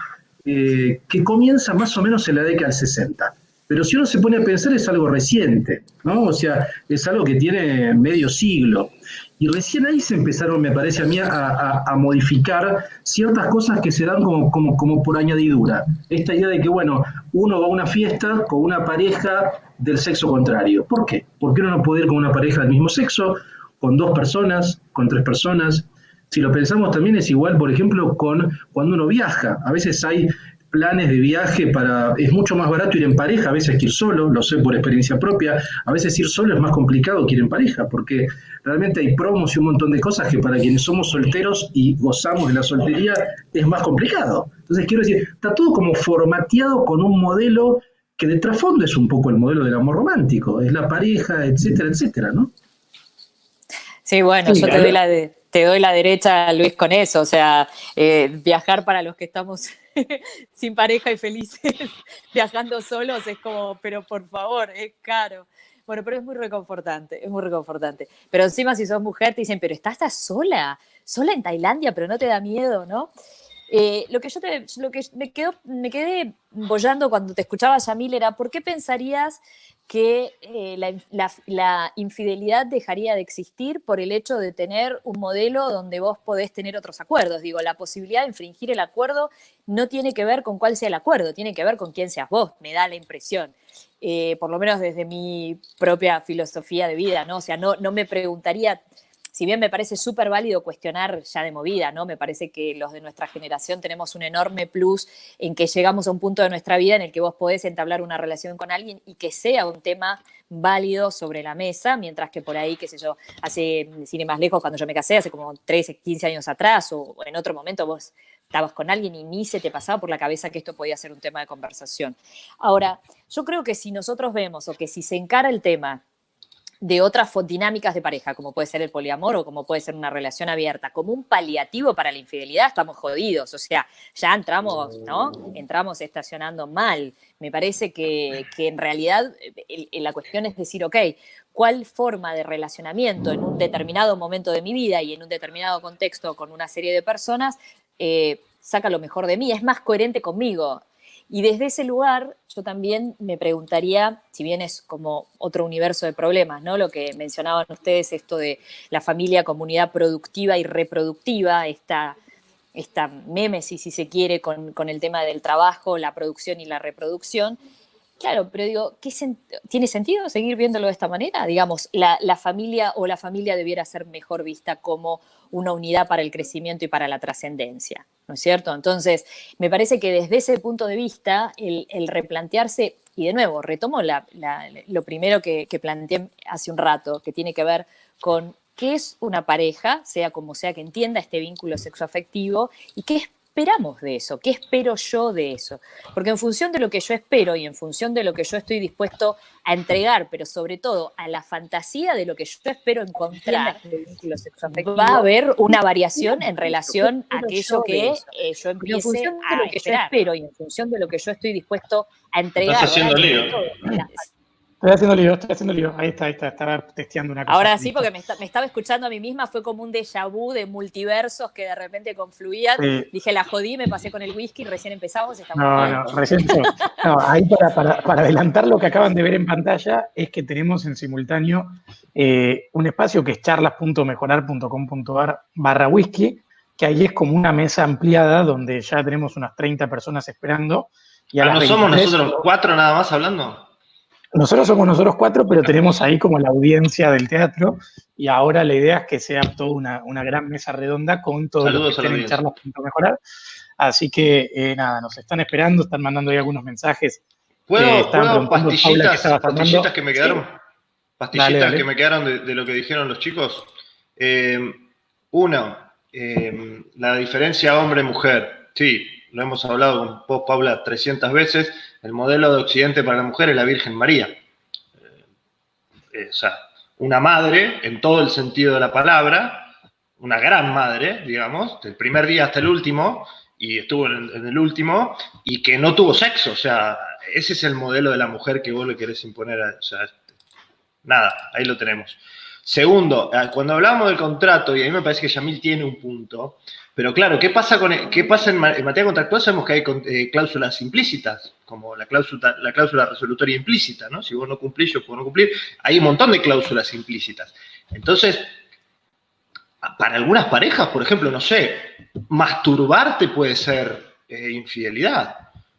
que comienza más o menos en la década del 60. Pero si uno se pone a pensar es algo reciente, ¿no? O sea, es algo que tiene medio siglo. Y recién ahí se empezaron, me parece a mí, a modificar ciertas cosas que se dan como por añadidura. Esta idea de que, bueno, uno va a una fiesta con una pareja del sexo contrario. ¿Por qué? ¿Por qué uno no puede ir con una pareja del mismo sexo, con 2 personas, con 3 personas? Si lo pensamos también es igual, por ejemplo, con cuando uno viaja. A veces hay planes de viaje es mucho más barato ir en pareja, a veces que ir solo, lo sé por experiencia propia, a veces ir solo es más complicado que ir en pareja, porque realmente hay promos y un montón de cosas que para quienes somos solteros y gozamos de la soltería es más complicado. Entonces quiero decir, está todo como formateado con un modelo que de trasfondo es un poco el modelo del amor romántico, es la pareja, etcétera, etcétera, ¿no? Sí, bueno, yo te doy la derecha, Luis, con eso. O sea, viajar para los que estamos sin pareja y felices, viajando solos, es como, pero por favor, es caro. Bueno, pero es muy reconfortante, es muy reconfortante. Pero encima si sos mujer te dicen, pero estás sola en Tailandia, pero no te da miedo, ¿no? Lo que me quedé boyando cuando te escuchaba, Yamil, era ¿por qué pensarías que la infidelidad dejaría de existir por el hecho de tener un modelo donde vos podés tener otros acuerdos? Digo, la posibilidad de infringir el acuerdo no tiene que ver con cuál sea el acuerdo, tiene que ver con quién seas vos, me da la impresión. Por lo menos desde mi propia filosofía de vida, ¿no? O sea, no me preguntaría, si bien me parece súper válido cuestionar ya de movida, ¿no? Me parece que los de nuestra generación tenemos un enorme plus en que llegamos a un punto de nuestra vida en el que vos podés entablar una relación con alguien y que sea un tema válido sobre la mesa, mientras que por ahí, qué sé yo, sin ir más lejos, cuando yo me casé, hace como 13, 15 años atrás, o en otro momento vos estabas con alguien y ni se te pasaba por la cabeza que esto podía ser un tema de conversación. Ahora, yo creo que si nosotros vemos o que si se encara el tema de otras dinámicas de pareja, como puede ser el poliamor o como puede ser una relación abierta, como un paliativo para la infidelidad, estamos jodidos. O sea, ya entramos, ¿no? Entramos estacionando mal. Me parece que en realidad la cuestión es decir, ok, ¿cuál forma de relacionamiento en un determinado momento de mi vida y en un determinado contexto con una serie de personas saca lo mejor de mí, es más coherente conmigo? Y desde ese lugar yo también me preguntaría, si bien es como otro universo de problemas, ¿no? Lo que mencionaban ustedes, esto de la familia, comunidad productiva y reproductiva, esta mémesis, si se quiere, con el tema del trabajo, la producción y la reproducción. Claro, pero digo, ¿tiene sentido seguir viéndolo de esta manera? Digamos, la familia o la familia debiera ser mejor vista como una unidad para el crecimiento y para la trascendencia, ¿no es cierto? Entonces, me parece que desde ese punto de vista, el replantearse, y de nuevo, retomo lo primero que planteé hace un rato, que tiene que ver con qué es una pareja, sea como sea que entienda este vínculo sexoafectivo, y qué esperamos de eso, qué espero yo de eso. Porque en función de lo que yo espero y en función de lo que yo estoy dispuesto a entregar, pero sobre todo a la fantasía de lo que yo espero encontrar, va a haber una variación en relación a aquello que yo empiece a esperar. Espero y en función de lo que yo estoy dispuesto a entregar. Estás haciendo lío. Estoy haciendo lío. Ahí está. Estaba testeando una cosa. Ahora sí, porque me estaba escuchando a mí misma, fue como un déjà vu de multiversos que de repente confluían. Sí. Dije, la jodí, me pasé con el whisky, recién empezamos. Recién no, ahí para adelantar lo que acaban de ver en pantalla, es que tenemos en simultáneo un espacio que es charlas.mejorar.com.ar/whisky, que ahí es como una mesa ampliada donde ya tenemos unas 30 personas esperando. Y ¿no somos nosotros 4 nada más hablando? Nosotros somos nosotros 4, pero tenemos ahí como la audiencia del teatro, y ahora la idea es que sea toda una gran mesa redonda con todos los que estén en charlas.mejorar. Así que nada, nos están esperando, están mandando ahí algunos mensajes. ¿Puedo pastillitas que me quedaron? Sí. Pastillitas dale. Que me quedaron de lo que dijeron los chicos. Uno, la diferencia hombre-mujer. Sí, lo hemos hablado con vos, Paula, 300 veces. El modelo de Occidente para la mujer es la Virgen María. O sea, una madre, en todo el sentido de la palabra, una gran madre, digamos, del primer día hasta el último, y estuvo en el último, y que no tuvo sexo. O sea, ese es el modelo de la mujer que vos le querés imponer. O sea, nada, ahí lo tenemos. Segundo, cuando hablamos del contrato, y a mí me parece que Yamil tiene un punto, pero claro, ¿qué pasa en materia contractual? Sabemos que hay cláusulas implícitas, como la cláusula resolutoria implícita, ¿no? Si vos no cumplís, yo puedo no cumplir. Hay un montón de cláusulas implícitas. Entonces, para algunas parejas, por ejemplo, no sé, masturbarte puede ser infidelidad.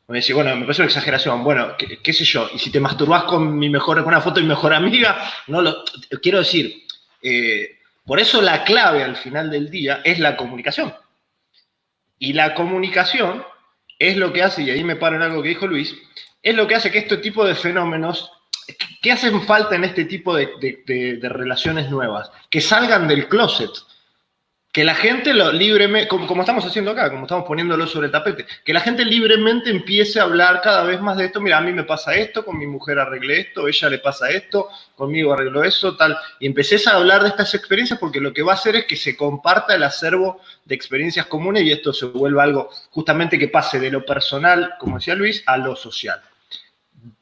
Me decís, bueno, me parece una exageración. Bueno, qué sé yo, y si te masturbás con una foto de mi mejor amiga, quiero decir, por eso la clave al final del día es la comunicación. Y la comunicación es lo que hace, y ahí me paro en algo que dijo Luis, es lo que hace que este tipo de fenómenos, ¿qué hacen falta en este tipo de relaciones nuevas? Que salgan del closet. Que la gente libremente, como estamos haciendo acá, como estamos poniéndolo sobre el tapete, que la gente libremente empiece a hablar cada vez más de esto. Mira, a mí me pasa esto, con mi mujer arreglé esto, a ella le pasa esto, conmigo arregló eso, tal. Y empecés a hablar de estas experiencias porque lo que va a hacer es que se comparta el acervo de experiencias comunes y esto se vuelva algo justamente que pase de lo personal, como decía Luis, a lo social.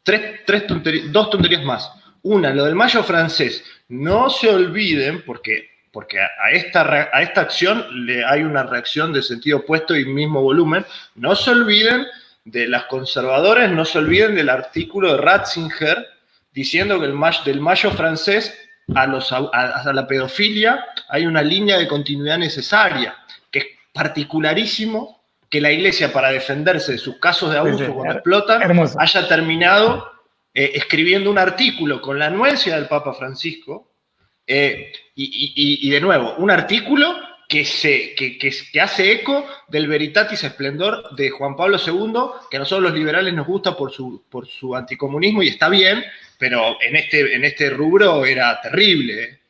Dos tonterías más. Una, lo del mayo francés. No se olviden, porque a esta acción hay una reacción de sentido opuesto y mismo volumen. No se olviden de las conservadoras, no se olviden del artículo de Ratzinger diciendo que del mayo francés a la pedofilia hay una línea de continuidad necesaria, que es particularísimo que la Iglesia, para defenderse de sus casos de abuso cuando explotan, haya terminado escribiendo un artículo con la anuencia del Papa Francisco. Y de nuevo, un artículo que hace eco del Veritatis Splendor de Juan Pablo II, que a nosotros los liberales nos gusta por su anticomunismo, y está bien, pero en este rubro era terrible.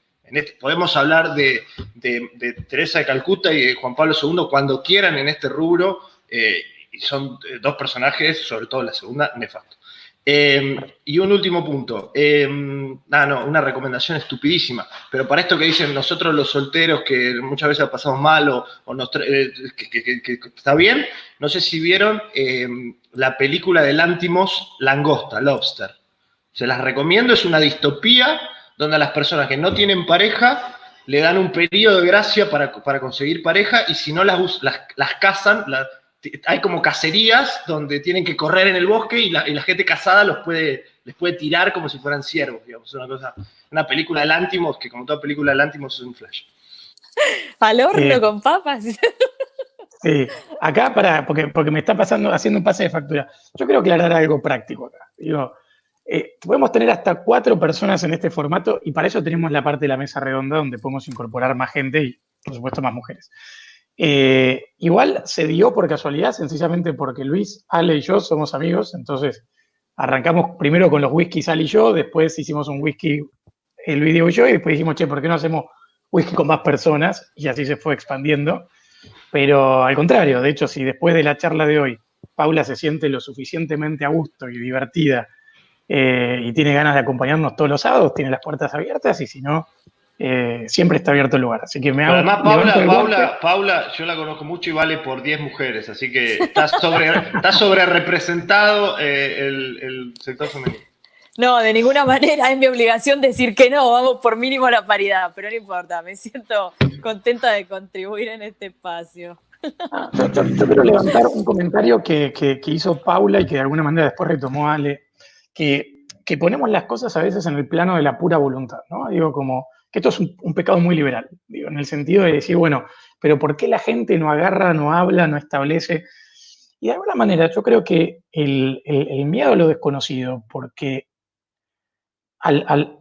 Podemos hablar de Teresa de Calcuta y de Juan Pablo II cuando quieran en este rubro, y son dos personajes, sobre todo la segunda, nefastos. Y un último punto. Una recomendación estupidísima. Pero para esto que dicen nosotros los solteros, que muchas veces la pasamos mal o que está bien, no sé si vieron la película de Lanthimos, Langosta, Lobster. Se las recomiendo, es una distopía donde a las personas que no tienen pareja le dan un periodo de gracia para conseguir pareja y si no las cazan, hay como cacerías donde tienen que correr en el bosque y la gente casada les puede tirar como si fueran ciervos, digamos. Es una película de Lanthimos que como toda película de Lanthimos es un flash. Al horno con papas. Sí, acá porque me está haciendo un pase de factura. Yo quiero aclarar algo práctico acá. Digo, podemos tener hasta 4 personas en este formato y para eso tenemos la parte de la mesa redonda donde podemos incorporar más gente y, por supuesto, más mujeres. Igual se dio por casualidad, sencillamente porque Luis, Ale y yo somos amigos, entonces arrancamos primero con los whiskies Ale y yo, después hicimos un whisky Luis, Diego y yo, y después dijimos, che, ¿por qué no hacemos whisky con más personas? Y así se fue expandiendo. Pero al contrario, de hecho, si después de la charla de hoy Paula se siente lo suficientemente a gusto y divertida y tiene ganas de acompañarnos todos los sábados, tiene las puertas abiertas y si no, siempre está abierto el lugar. Así que además, Paula, yo la conozco mucho y vale por 10 mujeres, así que está sobre representado el sector femenino. No, de ninguna manera es mi obligación decir que no, vamos por mínimo a la paridad, pero no importa, me siento contenta de contribuir en este espacio. Yo quiero levantar un comentario que hizo Paula y que de alguna manera después retomó Ale, que ponemos las cosas a veces en el plano de la pura voluntad, ¿no? Digo, como que esto es un pecado muy liberal, digo, en el sentido de decir, bueno, pero ¿por qué la gente no agarra, no habla, no establece? Y de alguna manera yo creo que el miedo a lo desconocido, porque al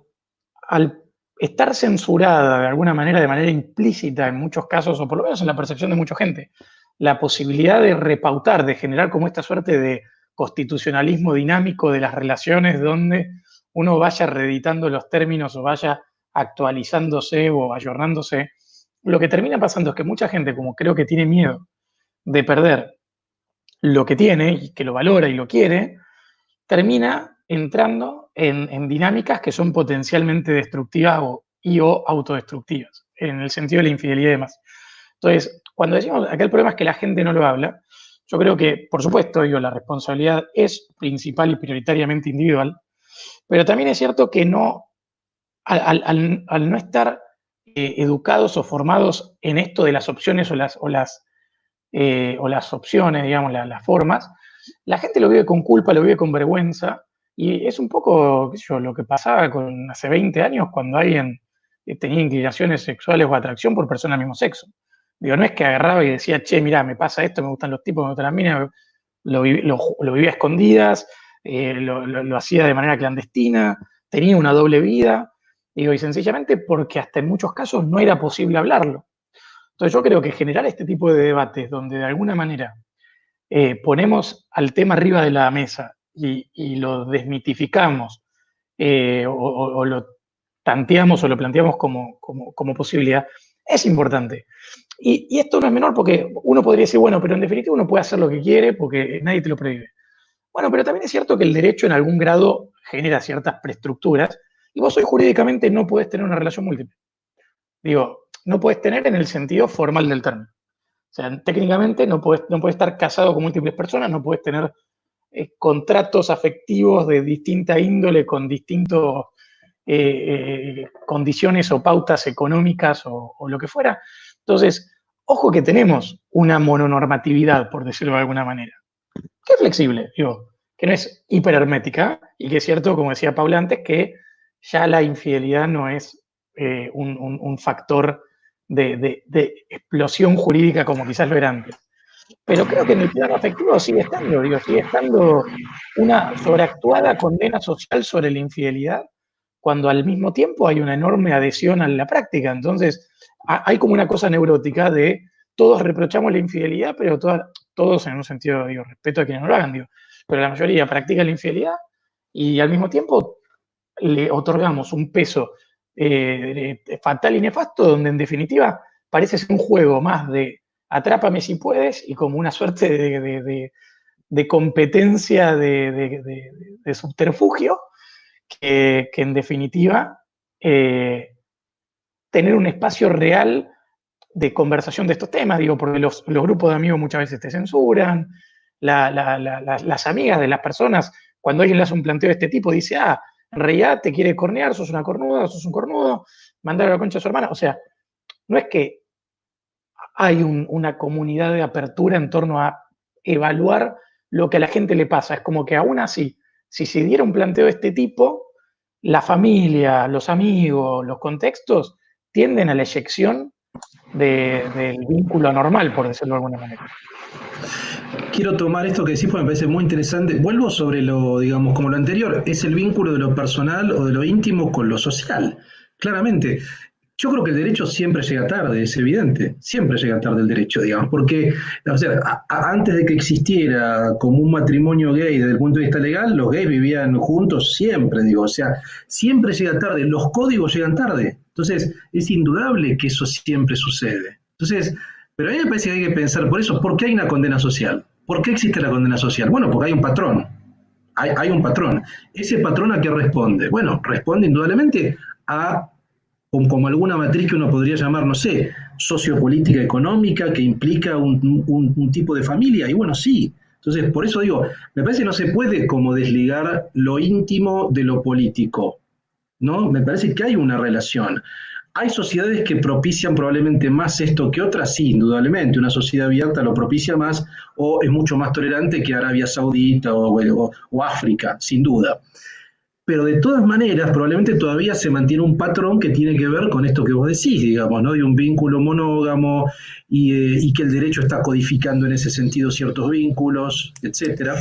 estar censurada de alguna manera, de manera implícita en muchos casos, o por lo menos en la percepción de mucha gente, la posibilidad de repautar, de generar como esta suerte de constitucionalismo dinámico de las relaciones donde uno vaya reeditando los términos o vaya actualizándose o ayornándose, lo que termina pasando es que mucha gente, como creo que tiene miedo de perder lo que tiene y que lo valora y lo quiere, termina entrando en dinámicas que son potencialmente destructivas o autodestructivas, en el sentido de la infidelidad y demás. Entonces, cuando decimos acá el problema es que la gente no lo habla, yo creo que, por supuesto, la responsabilidad es principal y prioritariamente individual, pero también es cierto que no, al no estar educados o formados en esto de las opciones o las opciones, digamos, las formas, la gente lo vive con culpa, lo vive con vergüenza, y es un poco, qué sé yo, lo que pasaba hace 20 años cuando alguien tenía inclinaciones sexuales o atracción por personas del mismo sexo. Digo, no es que agarraba y decía, che, mirá, me pasa esto, me gustan los tipos, me gustan las minas, lo vivía a escondidas, lo hacía de manera clandestina, tenía una doble vida, digo, y sencillamente porque hasta en muchos casos no era posible hablarlo. Entonces yo creo que generar este tipo de debates donde de alguna manera ponemos al tema arriba de la mesa y lo desmitificamos o lo tanteamos o lo planteamos como posibilidad, es importante. Y esto no es menor porque uno podría decir, bueno, pero en definitiva uno puede hacer lo que quiere porque nadie te lo prohíbe. Bueno, pero también es cierto que el derecho en algún grado genera ciertas preestructuras y vos hoy jurídicamente no podés tener una relación múltiple. Digo, no podés tener en el sentido formal del término. O sea, técnicamente no podés estar casado con múltiples personas, no podés tener contratos afectivos de distinta índole con distintas condiciones o pautas económicas o lo que fuera. Entonces, ojo que tenemos una mononormatividad, por decirlo de alguna manera, que es flexible, digo, que no es hiperhermética y que es cierto, como decía Paula antes, que ya la infidelidad no es un factor de explosión jurídica como quizás lo era antes. Pero creo que en el plano afectivo sigue estando una sobreactuada condena social sobre la infidelidad, cuando al mismo tiempo hay una enorme adhesión a la práctica. Entonces, hay como una cosa neurótica de todos reprochamos la infidelidad, pero todos en un sentido, respeto a quienes no lo hagan, pero la mayoría practica la infidelidad y al mismo tiempo le otorgamos un peso fatal y nefasto, donde en definitiva parece ser un juego más de atrápame si puedes y como una suerte de competencia de subterfugio que en definitiva tener un espacio real de conversación de estos temas, digo, porque los grupos de amigos muchas veces te censuran, las amigas de las personas, cuando alguien le hace un planteo de este tipo, dice, en realidad te quiere cornear, sos una cornuda, sos un cornudo, mandar a la concha a su hermana. O sea, no es que hay una comunidad de apertura en torno a evaluar lo que a la gente le pasa. Es como que aún así, si se diera un planteo de este tipo, la familia, los amigos, los contextos tienden a la eyección del vínculo normal, por decirlo de alguna manera. Quiero tomar esto que decís porque me parece muy interesante. Vuelvo sobre lo, digamos, como lo anterior, es el vínculo de lo personal o de lo íntimo con lo social. Claramente, yo creo que el derecho siempre llega tarde, es evidente, siempre llega tarde el derecho, digamos, porque, o sea, antes de que existiera como un matrimonio gay desde el punto de vista legal, los gays vivían juntos siempre, digo, o sea, siempre llega tarde, los códigos llegan tarde, entonces es indudable que eso siempre sucede. Entonces, pero a mí me parece que hay que pensar por eso, ¿por qué hay una condena social? ¿Por qué existe la condena social? Bueno, porque hay un patrón, hay un patrón. ¿Ese patrón a qué responde? Bueno, responde indudablemente a como alguna matriz que uno podría llamar, no sé, sociopolítica económica, que implica un tipo de familia, y bueno, sí. Entonces, por eso digo, me parece que no se puede como desligar lo íntimo de lo político, ¿no? Me parece que hay una relación. Hay sociedades que propician probablemente más esto que otras, sí, indudablemente. Una sociedad abierta lo propicia más o es mucho más tolerante que Arabia Saudita o África, sin duda. Pero de todas maneras, probablemente todavía se mantiene un patrón que tiene que ver con esto que vos decís, digamos, ¿no? De un vínculo monógamo y que el derecho está codificando en ese sentido ciertos vínculos, etcétera.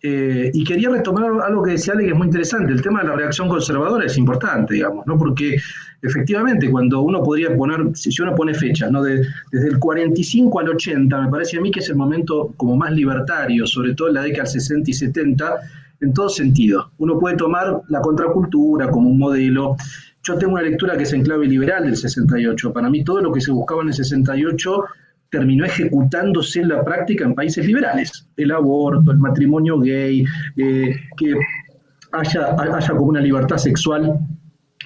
Y quería retomar algo que decía Ale, que es muy interesante. El tema de la reacción conservadora es importante, digamos, ¿no? Porque efectivamente, cuando uno podría poner, si uno pone fechas, ¿no? Desde el 45 al 80, me parece a mí que es el momento como más libertario, sobre todo en la década del 60 y 70, en todo sentido. Uno puede tomar la contracultura como un modelo. Yo tengo una lectura que es en clave liberal del 68. Para mí todo lo que se buscaba en el 68 terminó ejecutándose en la práctica en países liberales. El aborto, el matrimonio gay, que haya como una libertad sexual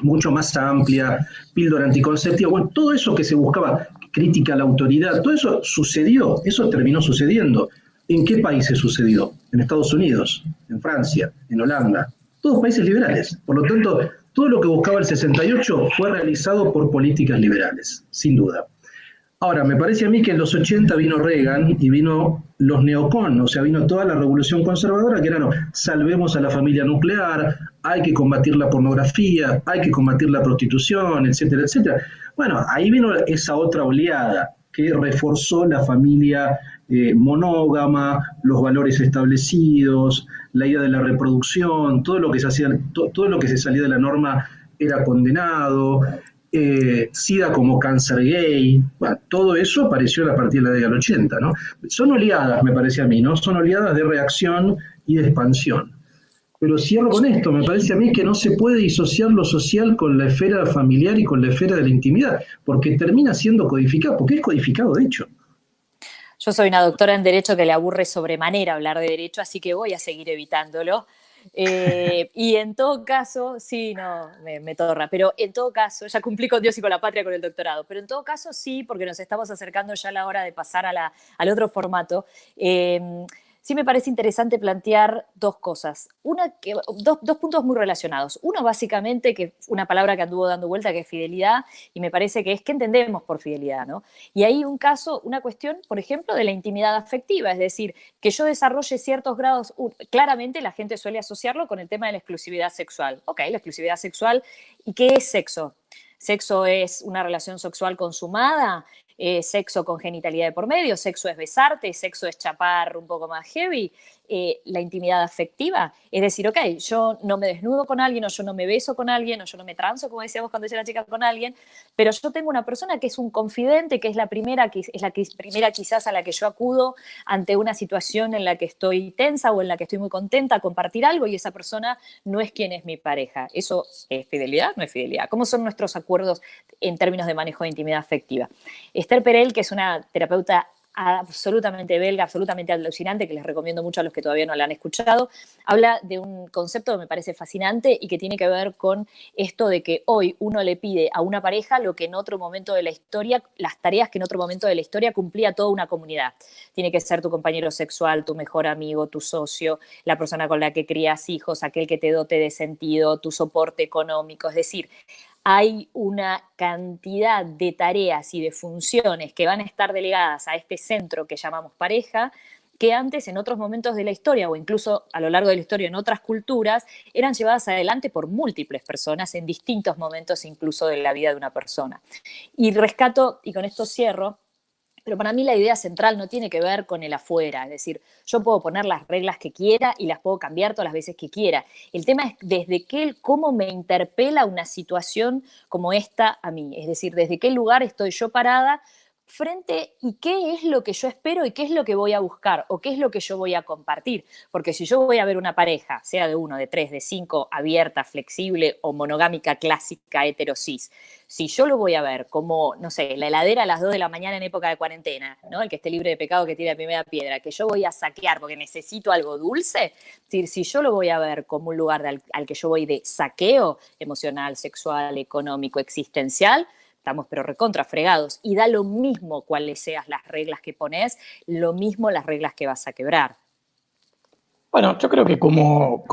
mucho más amplia, píldora anticonceptiva, bueno, todo eso que se buscaba, crítica a la autoridad, todo eso sucedió, eso terminó sucediendo. ¿En qué países sucedió? En Estados Unidos, en Francia, en Holanda, todos países liberales. Por lo tanto, todo lo que buscaba el 68 fue realizado por políticas liberales, sin duda. Ahora, me parece a mí que en los 80 vino Reagan y vino los neocon, o sea, vino toda la revolución conservadora que era, no, salvemos a la familia nuclear, hay que combatir la pornografía, hay que combatir la prostitución, etcétera, etcétera. Bueno, ahí vino esa otra oleada que reforzó la familia monógama, los valores establecidos, la idea de la reproducción, todo lo que se hacía, todo lo que se salía de la norma era condenado. SIDA como cáncer gay, bueno, todo eso apareció a partir de la década del 80, ¿no? Son oleadas, me parece a mí, ¿no? Son oleadas de reacción y de expansión. Pero cierro con esto, me parece a mí que no se puede disociar lo social con la esfera familiar y con la esfera de la intimidad, porque termina siendo codificado, porque es codificado de hecho. Yo soy una doctora en Derecho que le aburre sobremanera hablar de Derecho, así que voy a seguir evitándolo. Y en todo caso, sí, no, me torra, pero en todo caso, ya cumplí con Dios y con la patria con el doctorado, pero en todo caso sí, porque nos estamos acercando ya a la hora de pasar al otro formato. Sí me parece interesante plantear dos cosas. Dos puntos muy relacionados. Uno, básicamente, que una palabra que anduvo dando vuelta, que es fidelidad, y me parece que es qué entendemos por fidelidad, ¿no? Y ahí una cuestión, por ejemplo, de la intimidad afectiva, es decir, que yo desarrolle ciertos grados, claramente la gente suele asociarlo con el tema de la exclusividad sexual. Ok, la exclusividad sexual, ¿y qué es sexo? ¿Sexo es una relación sexual consumada? ¿Sexo con genitalidad de por medio? ¿Sexo es besarte? ¿Sexo es chapar un poco más heavy? La intimidad afectiva, es decir, ok, yo no me desnudo con alguien, o yo no me beso con alguien, o yo no me transo, como decíamos cuando yo era chica, con alguien, pero yo tengo una persona que es un confidente, que es la primera quizás a la que yo acudo ante una situación en la que estoy tensa o en la que estoy muy contenta a compartir algo, y esa persona no es quien es mi pareja. ¿Eso es fidelidad? No es fidelidad. ¿Cómo son nuestros acuerdos en términos de manejo de intimidad afectiva? Esther Perel, que es una terapeuta absolutamente belga, absolutamente alucinante, que les recomiendo mucho a los que todavía no la han escuchado. Habla de un concepto que me parece fascinante y que tiene que ver con esto de que hoy uno le pide a una pareja lo que en otro momento de la historia, las tareas que en otro momento de la historia cumplía toda una comunidad. Tiene que ser tu compañero sexual, tu mejor amigo, tu socio, la persona con la que crías hijos, aquel que te dote de sentido, tu soporte económico. Es decir, hay una cantidad de tareas y de funciones que van a estar delegadas a este centro que llamamos pareja, que antes en otros momentos de la historia o incluso a lo largo de la historia en otras culturas eran llevadas adelante por múltiples personas en distintos momentos incluso de la vida de una persona. Y rescato, y con esto cierro, pero para mí la idea central no tiene que ver con el afuera, es decir, yo puedo poner las reglas que quiera y las puedo cambiar todas las veces que quiera. El tema es desde cómo me interpela una situación como esta a mí, es decir, desde qué lugar estoy yo parada frente y qué es lo que yo espero y qué es lo que voy a buscar o qué es lo que yo voy a compartir. Porque si yo voy a ver una pareja, sea de 1, de 3, de 5, abierta, flexible o monogámica clásica, heterosis, si yo lo voy a ver como, no sé, la heladera a las 2 de la mañana en época de cuarentena, ¿no? El que esté libre de pecado que tire la primera piedra, que yo voy a saquear porque necesito algo dulce, si yo lo voy a ver como un lugar al que yo voy de saqueo emocional, sexual, económico, existencial, estamos pero recontra fregados. Y da lo mismo cuáles sean las reglas que pones, lo mismo las reglas que vas a quebrar. Bueno, yo creo que como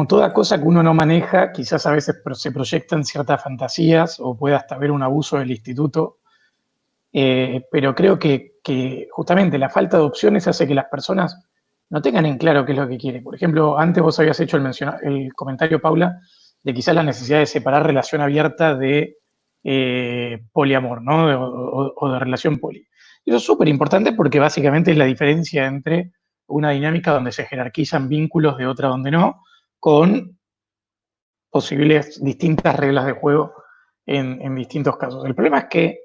toda cosa que uno no maneja, quizás a veces se proyectan ciertas fantasías o puede hasta haber un abuso del instituto, pero creo que justamente la falta de opciones hace que las personas no tengan en claro qué es lo que quieren. Por ejemplo, antes vos habías hecho el comentario, Paula, de quizás la necesidad de separar relación abierta de poliamor, ¿no? O de relación poli. Y eso es súper importante porque básicamente es la diferencia entre una dinámica donde se jerarquizan vínculos de otra donde no, con posibles distintas reglas de juego en distintos casos. El problema es que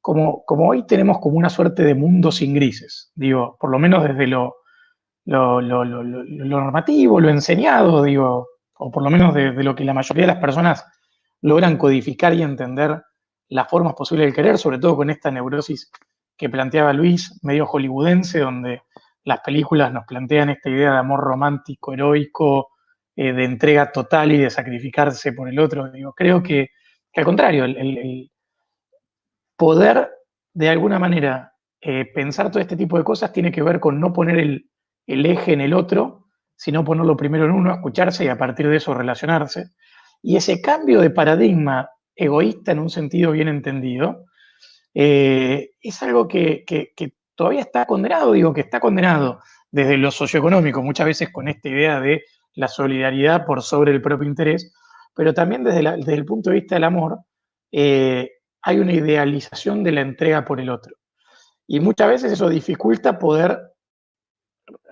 como hoy tenemos como una suerte de mundo sin grises, digo, por lo menos desde lo normativo, lo enseñado, digo, o por lo menos de lo que la mayoría de las personas logran codificar y entender las formas posibles del querer, sobre todo con esta neurosis que planteaba Luis, medio hollywoodense, donde las películas nos plantean esta idea de amor romántico, heroico, de entrega total y de sacrificarse por el otro. Digo, creo que al contrario, el poder de alguna manera pensar todo este tipo de cosas tiene que ver con no poner el eje en el otro, sino ponerlo primero en uno, escucharse y a partir de eso relacionarse. Y ese cambio de paradigma egoísta en un sentido bien entendido es algo que todavía está condenado, digo que está condenado desde lo socioeconómico, muchas veces con esta idea de la solidaridad por sobre el propio interés, pero también desde el punto de vista del amor, hay una idealización de la entrega por el otro. Y muchas veces eso dificulta poder,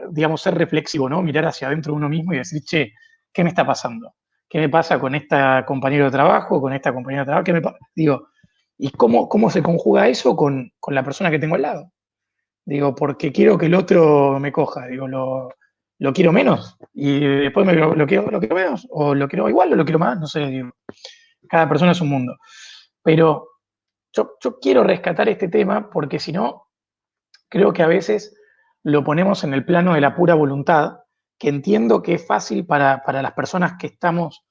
digamos, ser reflexivo, ¿no? Mirar hacia adentro de uno mismo y decir, che, ¿qué me está pasando? ¿Qué me pasa con esta compañero de trabajo, con esta compañera de trabajo? ¿Qué me pasa? Digo, ¿y cómo se conjuga eso con la persona que tengo al lado? Digo, porque quiero que el otro me coja, digo, lo quiero menos y después lo quiero menos, o lo quiero igual o lo quiero más, no sé, digo, cada persona es un mundo. Pero yo quiero rescatar este tema porque si no, creo que a veces lo ponemos en el plano de la pura voluntad, que entiendo que es fácil para las personas que estamos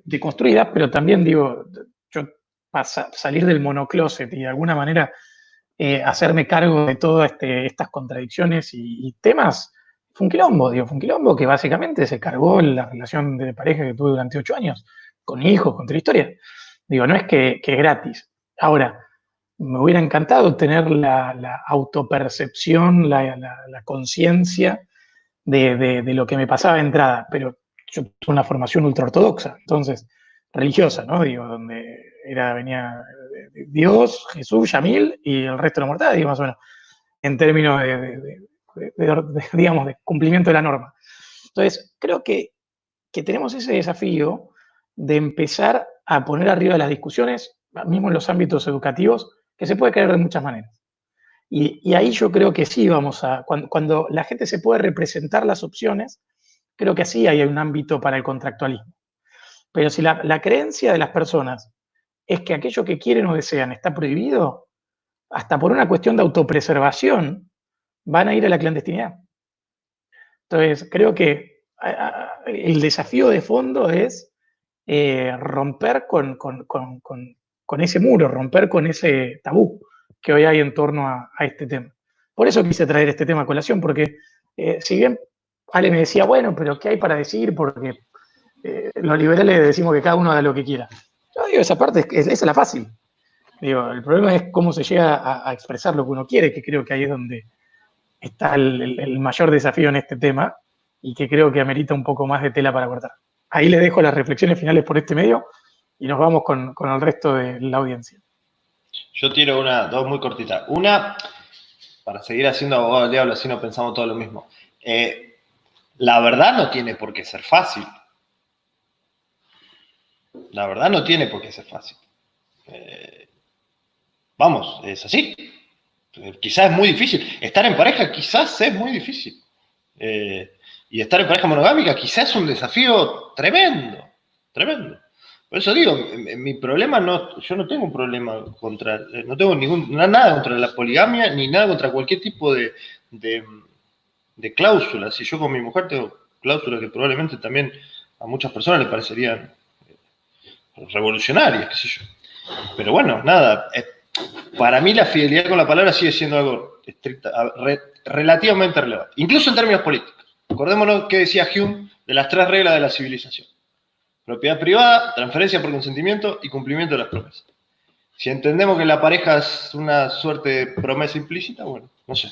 deconstruidas, pero también digo, yo salir del monocloset y de alguna manera hacerme cargo de todas estas contradicciones y temas, fue un quilombo que básicamente se cargó la relación de pareja que tuve durante 8 años, con hijos, con toda la historia. Digo, no es que es gratis. Ahora, me hubiera encantado tener la autopercepción, la conciencia de lo que me pasaba de entrada, pero yo tuve una formación ultraortodoxa, entonces, religiosa, ¿no? Digo, donde venía Dios, Jesús, Yamil y el resto de la mortalidad, digo, más o menos, en términos digamos, de cumplimiento de la norma. Entonces, creo que tenemos ese desafío de empezar a poner arriba de las discusiones, mismo en los ámbitos educativos, que se puede caer de muchas maneras. Y ahí yo creo que sí vamos cuando la gente se puede representar las opciones, creo que sí hay un ámbito para el contractualismo. Pero si la creencia de las personas es que aquello que quieren o desean está prohibido, hasta por una cuestión de autopreservación, van a ir a la clandestinidad. Entonces, creo que el desafío de fondo es romper con ese muro, romper con ese tabú que hoy hay en torno a este tema. Por eso quise traer este tema a colación, porque si bien Ale me decía, bueno, pero ¿qué hay para decir? Porque los liberales decimos que cada uno haga lo que quiera. Yo digo, esa parte, esa es la fácil. Digo, el problema es cómo se llega a expresar lo que uno quiere, que creo que ahí es donde está el mayor desafío en este tema y que creo que amerita un poco más de tela para cortar. Ahí les dejo las reflexiones finales por este medio y nos vamos con el resto de la audiencia. Yo tiro dos muy cortitas. Una, para seguir haciendo abogado del diablo, así no pensamos todo lo mismo. La verdad no tiene por qué ser fácil. La verdad no tiene por qué ser fácil. Vamos, es así. Quizás es muy difícil. Estar en pareja quizás es muy difícil. Y estar en pareja monogámica quizás es un desafío tremendo. Tremendo. Por eso digo, mi problema yo no tengo un problema no tengo nada contra la poligamia, ni nada contra cualquier tipo de cláusulas. Si yo con mi mujer tengo cláusulas que probablemente también a muchas personas les parecerían revolucionarias, qué sé yo. Pero bueno, nada, para mí la fidelidad con la palabra sigue siendo algo relativamente relevante, incluso en términos políticos. Acordémonos qué decía Hume de las 3 reglas de la civilización. Propiedad privada, transferencia por consentimiento y cumplimiento de las promesas. Si entendemos que la pareja es una suerte de promesa implícita, bueno, no sé.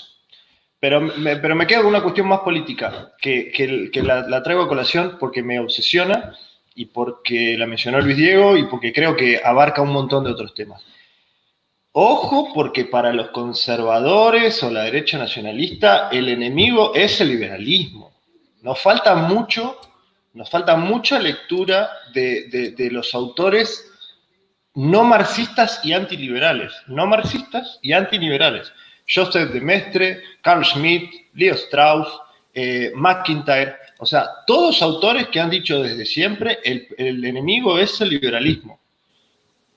Pero me quedo con una cuestión más política, que la traigo a colación porque me obsesiona y porque la mencionó Luis Diego y porque creo que abarca un montón de otros temas. Ojo, porque para los conservadores o la derecha nacionalista, el enemigo es el liberalismo. Nos falta mucha lectura de los autores no marxistas y antiliberales. No marxistas y antiliberales. Joseph de Maistre, Carl Schmitt, Leo Strauss, McIntyre. O sea, todos autores que han dicho desde siempre el enemigo es el liberalismo.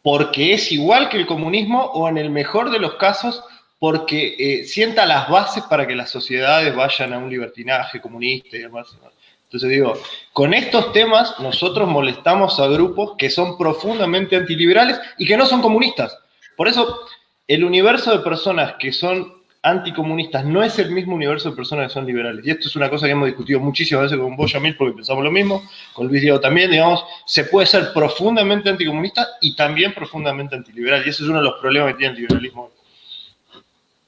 Porque es igual que el comunismo o en el mejor de los casos porque sienta las bases para que las sociedades vayan a un libertinaje comunista y demás. Entonces digo, con estos temas nosotros molestamos a grupos que son profundamente antiliberales y que no son comunistas. Por eso el universo de personas que son anticomunistas no es el mismo universo de personas que son liberales. Y esto es una cosa que hemos discutido muchísimas veces con vos, Yamil, porque pensamos lo mismo, con Luis Diego también, digamos, se puede ser profundamente anticomunista y también profundamente antiliberal. Y ese es uno de los problemas que tiene el liberalismo.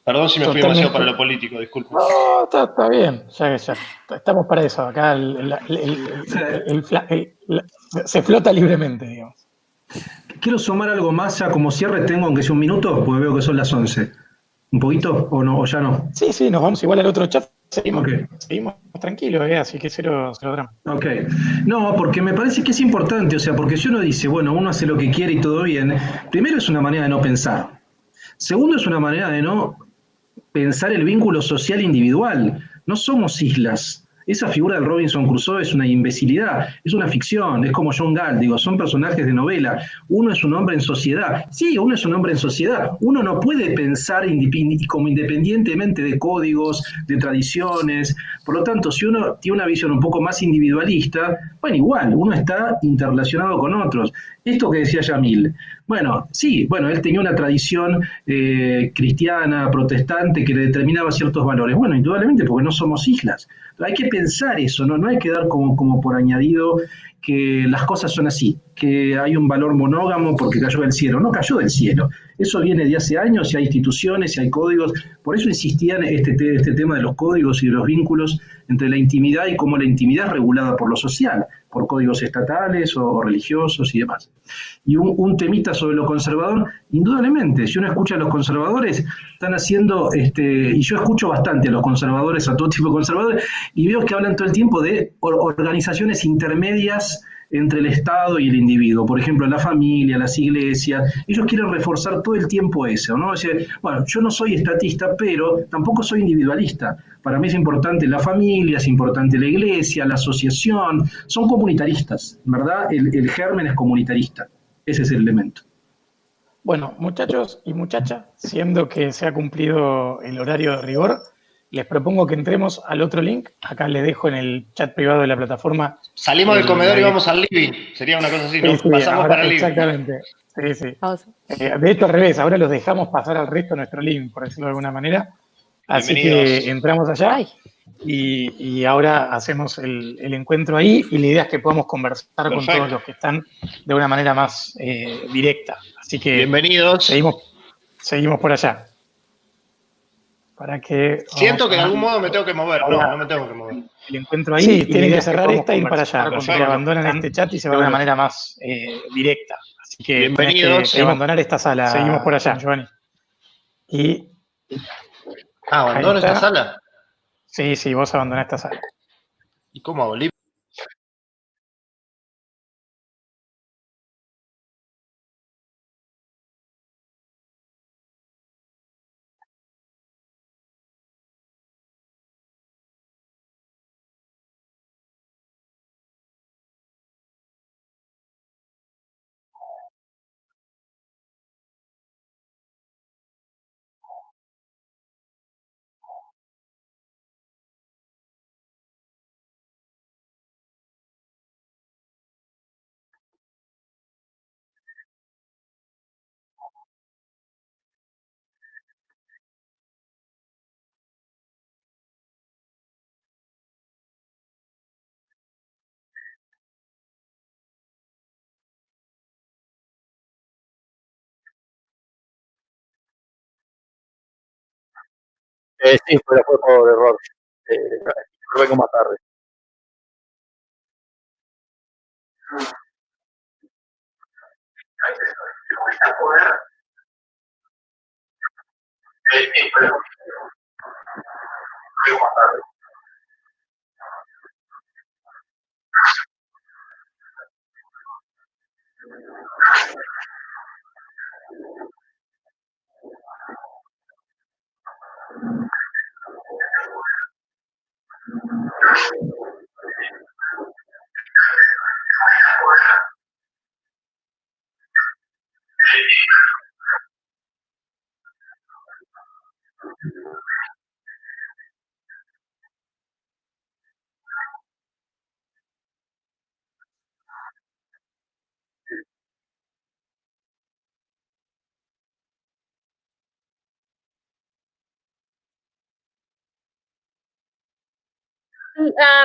Perdón si me fui demasiado para lo político, disculpe. No, está bien, ya estamos para eso. Acá se flota libremente, digamos. Quiero sumar algo más, ya como cierre tengo, aunque sea un minuto, porque veo que son las 11. ¿Un poquito o no, o ya no? Sí, nos vamos igual al otro chat, seguimos tranquilos, así que cero drama. Ok. No, porque me parece que es importante, o sea, porque si uno dice, bueno, uno hace lo que quiere y todo bien, primero es una manera de no pensar. Segundo es una manera de no pensar el vínculo social individual. No somos islas. Esa figura del Robinson Crusoe es una imbecilidad, es una ficción, es como John Galt, digo, son personajes de novela. Uno es un hombre en sociedad. Sí, uno es un hombre en sociedad. Uno no puede pensar como independientemente de códigos, de tradiciones. Por lo tanto, si uno tiene una visión un poco más individualista, bueno, igual, uno está interrelacionado con otros. Esto que decía Yamil, bueno, sí, él tenía una tradición cristiana, protestante, que le determinaba ciertos valores. Bueno, indudablemente, porque no somos islas. Hay que pensar eso, no hay que dar como por añadido que las cosas son así, que hay un valor monógamo porque cayó del cielo. No cayó del cielo. Eso viene de hace años, y hay instituciones, y hay códigos. Por eso insistía en este tema de los códigos y de los vínculos entre la intimidad y cómo la intimidad es regulada por lo social, por códigos estatales o religiosos y demás. Y un temita sobre lo conservador, indudablemente, si uno escucha a los conservadores, están haciendo, y yo escucho bastante a los conservadores, a todo tipo de conservadores, y veo que hablan todo el tiempo de organizaciones intermedias entre el Estado y el individuo, por ejemplo, la familia, las iglesias. Ellos quieren reforzar todo el tiempo eso, ¿no? O sea, bueno, yo no soy estatista, pero tampoco soy individualista. Para mí es importante la familia, es importante la iglesia, la asociación, son comunitaristas, ¿verdad? El germen es comunitarista, ese es el elemento. Bueno, muchachos y muchachas, siendo que se ha cumplido el horario de rigor, les propongo que entremos al otro link. Acá les dejo en el chat privado de la plataforma. Salimos del comedor y vamos al living. Sería una cosa así, ¿no? Sí, Pasamos ahora, para el living. exactamente. Sí, sí. Vamos. De hecho, al revés, ahora los dejamos pasar al resto de nuestro living, por decirlo de alguna manera. Así que entramos allá. Ay. Y ahora hacemos el encuentro ahí y la idea es que podamos conversar con todos los que están de una manera más directa. Así que bienvenidos. Seguimos por allá. Para que siento que de algún modo me tengo que mover. No me tengo que mover. El encuentro ahí. Sí, tienen que cerrar esta y ir para allá. Porque abandonan este chat y se van de una manera más directa. Así que bienvenidos. Que abandonar esta sala. Seguimos por allá, Giovanni. ¿Abandono esta sala? Sí, vos abandonás esta sala. ¿Y cómo hago? Sí, pero fue por error. Vengo más tarde. Sí, pero vengo más tarde.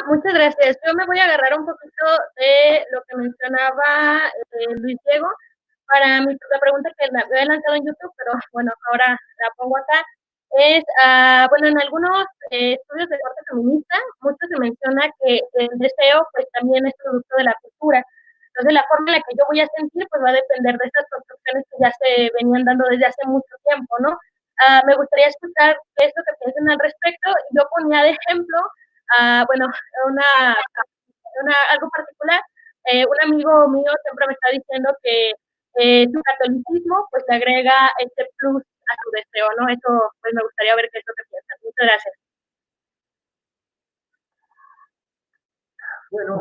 Muchas gracias. Yo me voy a agarrar un poquito de lo que mencionaba Luis Diego para la pregunta que me había lanzado en YouTube, pero bueno, ahora la pongo acá. Es, bueno, en algunos estudios de corte feminista, mucho se menciona que el deseo pues también es producto de la cultura. Entonces la forma en la que yo voy a sentir pues va a depender de estas construcciones que ya se venían dando desde hace mucho tiempo, ¿no? Me gustaría escuchar qué es lo que piensan al respecto. Yo ponía de ejemplo bueno, algo particular. Un amigo mío siempre me está diciendo que su catolicismo pues le agrega este plus a su deseo, ¿no? Eso pues me gustaría ver qué es lo que piensan. Muchas gracias. Bueno,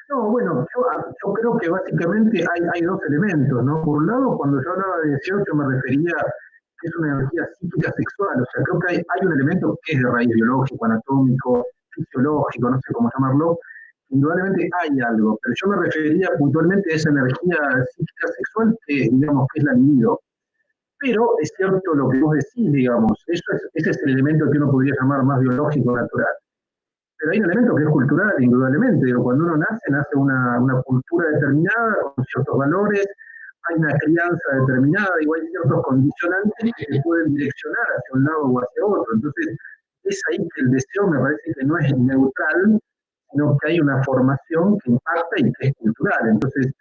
no, bueno, yo creo que básicamente hay dos elementos, ¿no? Por un lado, cuando yo hablaba de deseo, yo me refería que es una energía psíquica sexual, o sea, creo que hay un elemento que es de raíz biológico, anatómico, fisiológico, no sé cómo llamarlo, indudablemente hay algo, pero yo me refería puntualmente a esa energía psíquica sexual que, digamos, que es la libido. Pero es cierto lo que vos decís, digamos, ese es el elemento que uno podría llamar más biológico, natural. Pero hay un elemento que es cultural, indudablemente. Digo, cuando uno nace una cultura determinada, con ciertos valores, hay una crianza determinada, digo, hay ciertos condicionantes que te pueden direccionar hacia un lado o hacia otro. Entonces, es ahí que el deseo me parece que no es neutral, sino que hay una formación que impacta y que es cultural. Entonces,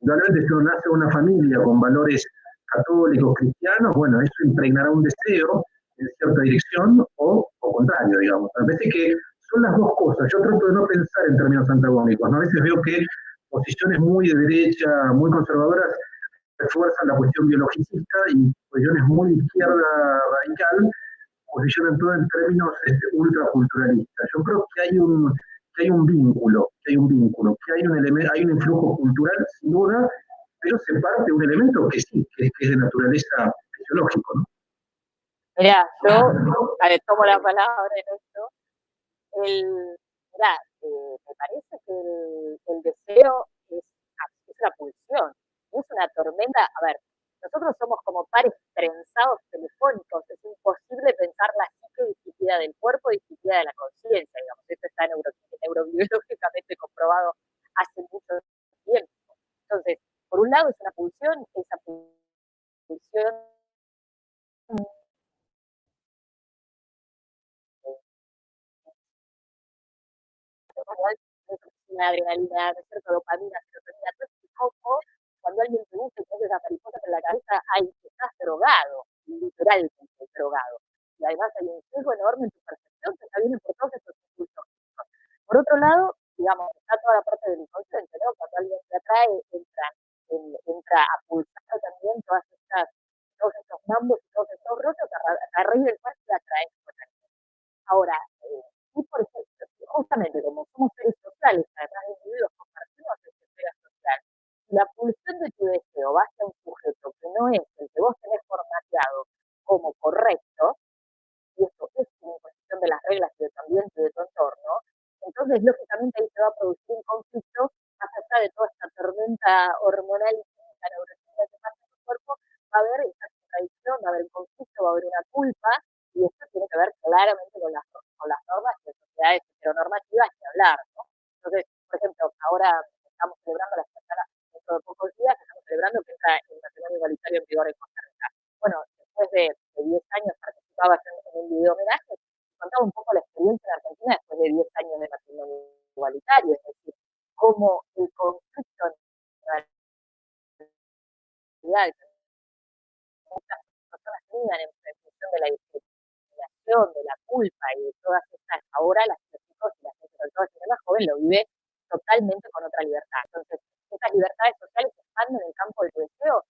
indudablemente, si uno nace en una familia con valores católicos, cristianos, bueno, eso impregnará un deseo en cierta dirección o contrario, digamos. Me parece que son las dos cosas. Yo trato de no pensar en términos antagónicos, ¿no? A veces veo que posiciones muy de derecha, muy conservadoras, refuerzan la cuestión biologicista y posiciones muy de izquierda radical posicionan todo en términos ultraculturalistas. Yo creo que hay un vínculo, que hay un influjo cultural, sin duda, pero se parte de un elemento que sí, que es de naturaleza fisiológico, ¿no? Mirá, yo tomo la palabra en esto. Mirá, me parece que el deseo es una pulsión, es una tormenta. A ver, nosotros somos como pares trenzados telefónicos, es imposible pensar la psique distinguida del cuerpo y distinguida de la conciencia, digamos, esto está neurobiológicamente comprobado hace mucho tiempo. Entonces, por un lado es una pulsión, esa pulsión una adrenalina, ¿no es cierto? Dopamina, serotonina, todo este poco, cuando alguien te gusta y te hace esa mariposa en la cabeza, ay, estás drogado, literalmente drogado. Y además hay un sesgo enorme en tu percepción que está viendo por todos estos impulsos. Por otro lado, digamos, está toda la parte del inconsciente, ¿no? Cuando alguien te atrae, entra a pulsar también todos estos mambos y todos estos rollos, a raíz del cual te atraes con alguien. Ahora, y por ejemplo, justamente como somos seres sociales, además de individuos, compartimos esta esfera social. Si la pulsión de tu deseo va hacia un sujeto que no es el que vos tenés formateado como correcto, y esto es una imposición de las reglas y de tu ambiente y de tu entorno, entonces lógicamente ahí se va a producir un conflicto más allá de toda esta tormenta hormonal y química neuroquímica que pasa en tu cuerpo, va a haber esa contradicción, va a haber un conflicto, va a haber una culpa, y esto tiene que ver claramente con las normas de sociedades heteronormativas que hablar, ¿no? Entonces, por ejemplo, ahora estamos celebrando las personas, dentro de pocos días, estamos celebrando que entra el matrimonio igualitario en vigor en Costa Rica. Bueno, después de 10 años participabas en un video homenaje, contaba un poco la experiencia de Argentina después de 10 años de matrimonio igualitario, es decir, cómo el conflicto en realidad que muchas personas tenían en función de la discriminación, de la culpa y de todas estas, ahora los chicos y la gente, sobre todo la gente más joven, lo vive totalmente con otra libertad. Entonces, estas libertades sociales se expanden en el campo del deseo,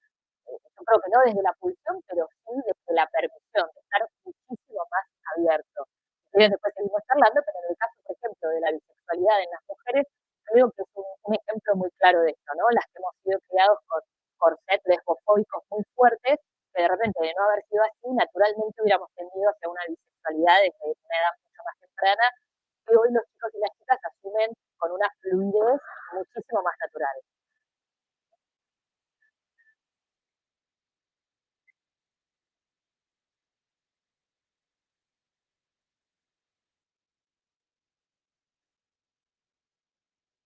yo creo que no desde la pulsión, pero sí desde la permisión, de estar muchísimo más abierto. Entonces, después seguimos charlando, pero en el caso, por ejemplo, de la bisexualidad en las mujeres, creo que es un ejemplo muy claro de esto, ¿no? Las que hemos sido criados con corsets lesbofóbicos muy fuertes, que de repente, de no haber sido así, naturalmente hubiéramos tendido hacia una bisexualidad desde una edad mucho más temprana, que hoy los chicos y las chicas asumen con una fluidez muchísimo más natural.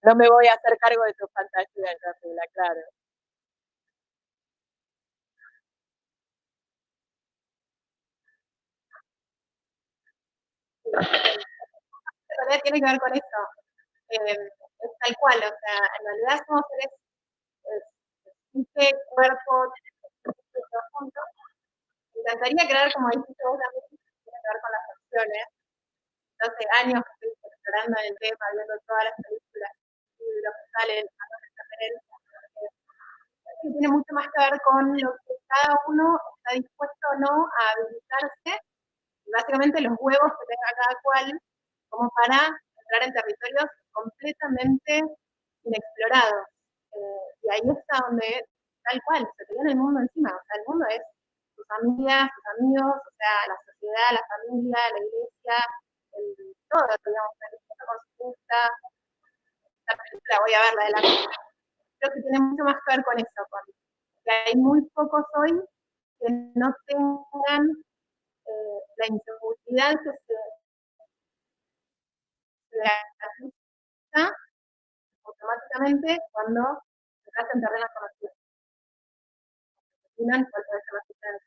No me voy a hacer cargo de tu fantasía, Gabriela, claro. En realidad tiene que ver con eso. Es tal cual, o sea, en realidad somos seres, cuerpo, todo juntos. Me encantaría crear, como dijiste vos también, que tiene que ver con las opciones. Hace años que estoy explorando el tema, viendo todas las películas, libros que salen, que tiene mucho más que ver con lo que cada uno está dispuesto o no a habilitarse, y básicamente los huevos que tenga cada cual, como para entrar en territorios completamente inexplorados. Y ahí está donde, tal cual, se te viene el mundo encima. O sea, el mundo es tus amigas, tus amigos, o sea, la sociedad, la familia, la iglesia, todo, digamos, el mundo consumista. La película voy a verla de la creo que tiene mucho más que ver con eso, con que hay muy pocos hoy que no tengan la inseguridad que se realiza automáticamente cuando se trata en terrenos conocidos. Cuál puede ser la situación.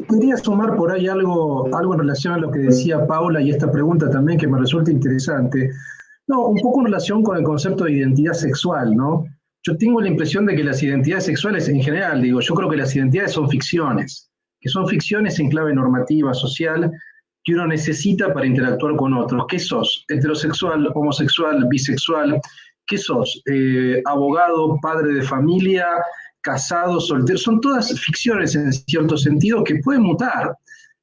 Quería sumar por ahí algo en relación a lo que decía Paula y esta pregunta también que me resulta interesante. No, un poco en relación con el concepto de identidad sexual, ¿no? Yo tengo la impresión de que las identidades sexuales en general, digo, yo creo que las identidades son ficciones, que son ficciones en clave normativa, social, que uno necesita para interactuar con otros. ¿Qué sos? ¿Heterosexual, homosexual, bisexual? ¿Qué sos? ¿Abogado, padre de familia, casado, soltero? Son todas ficciones en cierto sentido que pueden mutar.